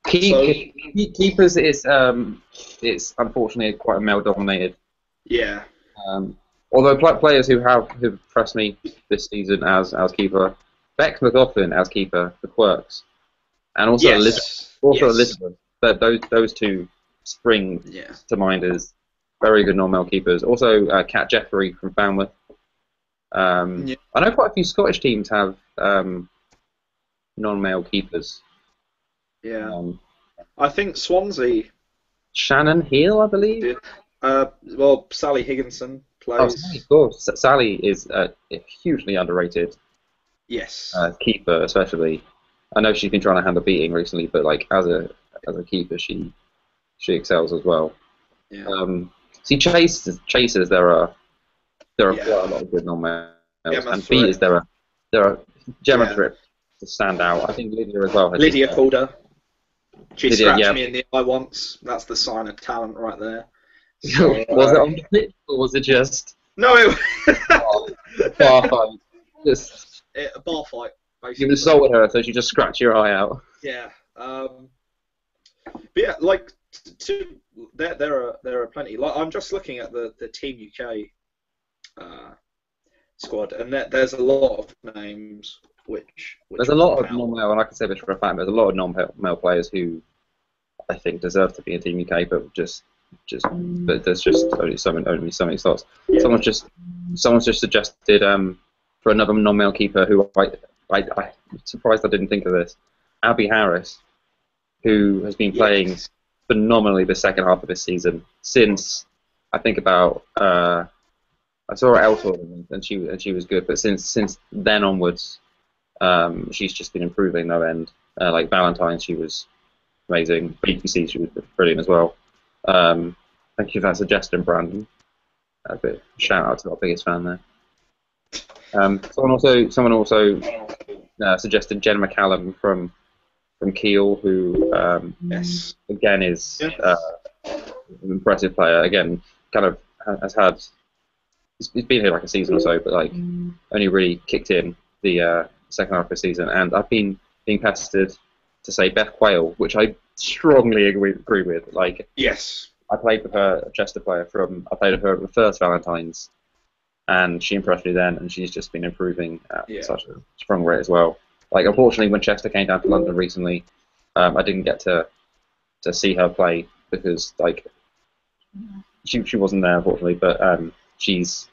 Keepers is it's unfortunately quite a male dominated. Yeah. Although players who've impressed me this season as keeper, Bex McLaughlin as keeper, the Quirks, and also Elizabeth. Those two spring to mind as very good non-male keepers. Also, Kat Jeffrey from Falmouth. I know quite a few Scottish teams have non-male keepers. Yeah. I think Swansea. Shannon Heel, I believe. Well, Sally Higginson plays. Oh, of course. Sally is a hugely underrated. Yes. Keeper, especially. I know she's been trying to handle beating recently, but like as a keeper, she excels as well. Yeah. Chasers, there are quite a lot of good non-males, and beaters there are Gemma Tripp to stand out. I think Lydia as well. Lydia Calder. She scratched me in the eye once. That's the sign of talent right there. So, was it on the pitch or was it just? No, it bar fight. A bar fight. Basically. You assaulted her, so she just scratched your eye out. Yeah. But yeah, like there are plenty. Like I'm just looking at the Team UK squad, and there's a lot of names. Which there's a lot of non-male, and I can say this for a fact. There's a lot of non-male players who I think deserve to be in Team UK, but but there's just only so many slots. Yeah. Someone's just suggested for another non-male keeper who I'm surprised I didn't think of this. Abby Harris, who has been playing phenomenally the second half of this season since I think about I saw her elsewhere and she was good, but since then onwards. She's just been improving no end. Like Valentine's, she was amazing. EQC, she was brilliant as well. Thank you for that suggestion, Brandon. Shout out to our biggest fan there. Someone also suggested Jen McCallum from Kiel, who again is an impressive player. Again, kind of has had. He's been here like a season or so, but like only really kicked in the second half of the season, and I've been being pestered to say Beth Quayle, which I strongly agree with. Like, yes, I played with her, a Chester player I played with her at the first Valentine's, and she impressed me then, and she's just been improving at such a strong rate as well. Like, unfortunately, when Chester came down to London recently, I didn't get to see her play because like she wasn't there, unfortunately, but she's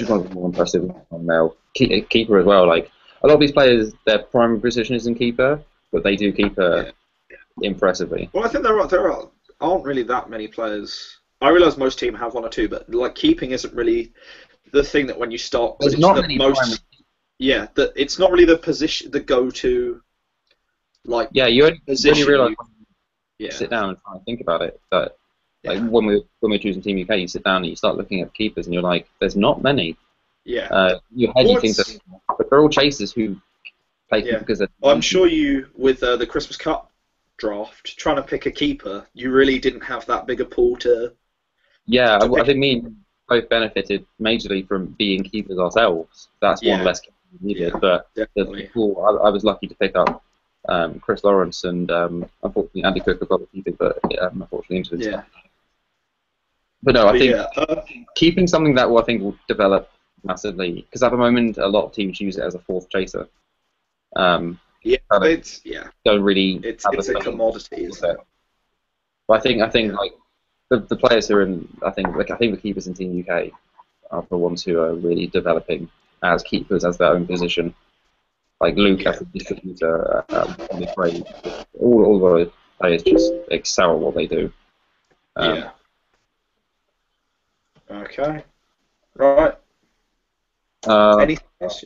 one of the more impressive male keeper as well. Like, a lot of these players, their primary position is in keeper, but they do keeper impressively. Well, I think there aren't really that many players. I realise most teams have one or two, but like keeping isn't really the thing that when you start. There's not many primary. Yeah, it's not really the position, the go-to. Like you only realise when you sit down and try and think about it. But like when we're choosing Team UK, you sit down and you start looking at keepers, and you're like, there's not many. Yeah. You think that, but they're all chasers who play because I'm sure you, with the Christmas Cup draft, trying to pick a keeper, you really didn't have that big a pool to. Yeah, I think me and you both benefited majorly from being keepers ourselves. That's one less keeper needed. But the pool, I was lucky to pick up Chris Lawrence and unfortunately Andy Cook have got the keeping, but unfortunately injured. Yeah. But no, I think keeping something that I think will develop massively, because at the moment a lot of teams use it as a fourth chaser. Don't really. It's a commodity. Isn't it? But I think like the players who are in, I think the keepers in Team UK are the ones who are really developing as keepers as their own position. Like Luke as a distributor, all the players just excel at what they do. Okay. Right. Anything else?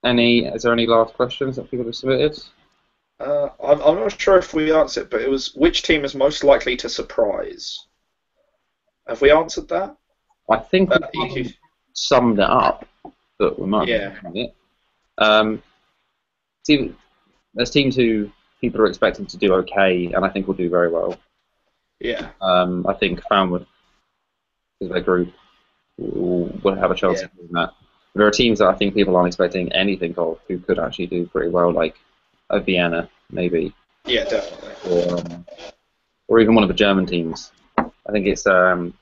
Is there any last questions that people have submitted? I'm not sure if we answered, but it was which team is most likely to surprise? Have we answered that? I think we EQ. summed it up, but we might have Yeah. done it. See, there's teams who people are expecting to do okay, and I think will do very well. Yeah. I think Falmouth, because their group, will have a chance of doing that. There are teams that I think people aren't expecting anything of who could actually do pretty well, like a Vienna, maybe. Yeah, definitely. Or even one of the German teams. I think it's, again,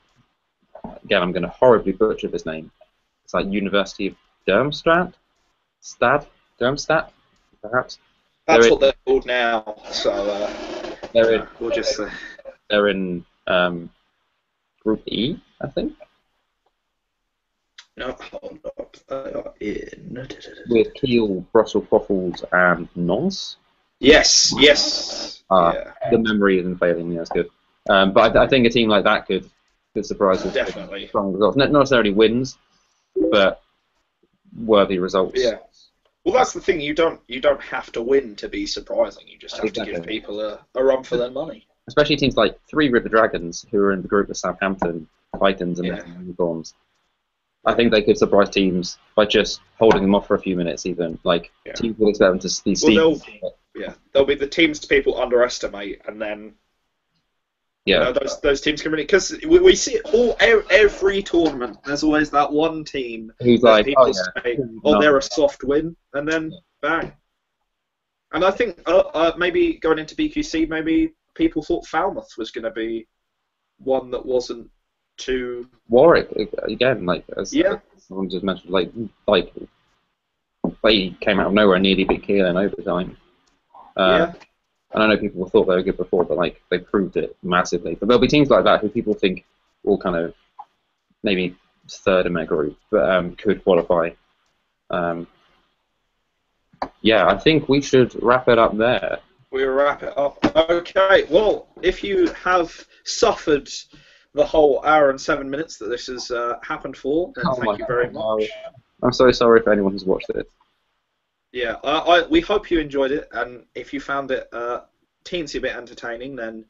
I'm going to horribly butcher this name. It's like University of Darmstadt? Darmstadt, perhaps? That's what they're called now, so we'll just say. They're in Group E, I think. No, hold up. They are in. With Kiel, Brussels, Poffels, and Nons. Yes. The memory isn't failing me, that's good. But I think a team like that could surprise us. Definitely. Strong results. Not necessarily wins, but worthy results. Yeah. Well, that's the thing. You don't have to win to be surprising. You just have to give people a run for their money. Especially teams like Three River Dragons, who are in the group with Southampton, Titans, and Unicorns. I think they could surprise teams by just holding them off for a few minutes, even. Teams will expect them to be steam. They'll be the teams people underestimate, and then those teams can really, because we see it every tournament. There's always that one team who's that like, people say, they're a soft win, and then bang. And I think maybe going into BQC, maybe people thought Falmouth was going to be one that wasn't too. Warwick again, someone just mentioned, like they came out of nowhere and nearly beat Kiel in overtime. And I know people thought they were good before, but they proved it massively. But there'll be teams like that who people think will kind of maybe third in their group, but could qualify. I think we should wrap it up there. We'll wrap it up. Okay. Well, if you have suffered the whole hour and 7 minutes that this has happened for, then thank you very much. I'm so sorry if anyone has watched it. Yeah, we hope you enjoyed it, and if you found it teensy bit entertaining, then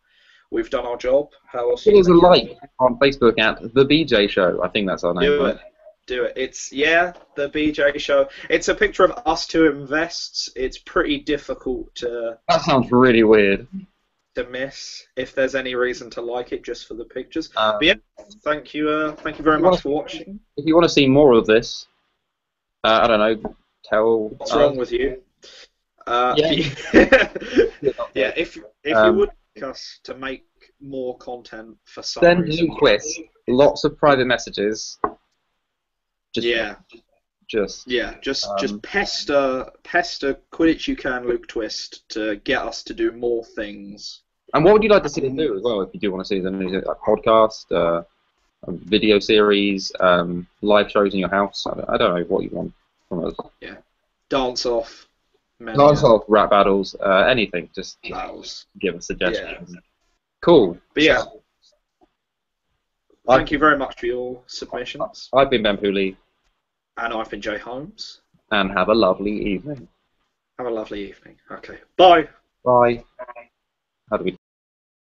we've done our job. How else? Give us a like on Facebook at The BJ Show. I think that's our name. Do it. It's The BJ Show. It's a picture of us two in vests. It's pretty difficult to. That sounds really weird. To miss, if there's any reason to like it just for the pictures. But yeah, thank you very much for watching. If you want to see more of this, I don't know. What's wrong with you? If you would like us to make more content for some send reason, Luke Twist lots of private messages. Just pester Quidditch You Can Luke Twist to get us to do more things. And what would you like to see them do as well? If you do want to see them, a podcast, a video series, live shows in your house. I don't know what you want from us. Yeah, dance off, rap battles, anything. Just give us suggestions. Yeah. Cool. But yeah, thank you very much for your submissions. I've been Ben Pooley. And I've been Jay Holmes. And have a lovely evening. Have a lovely evening. Okay. Bye. Bye. How do we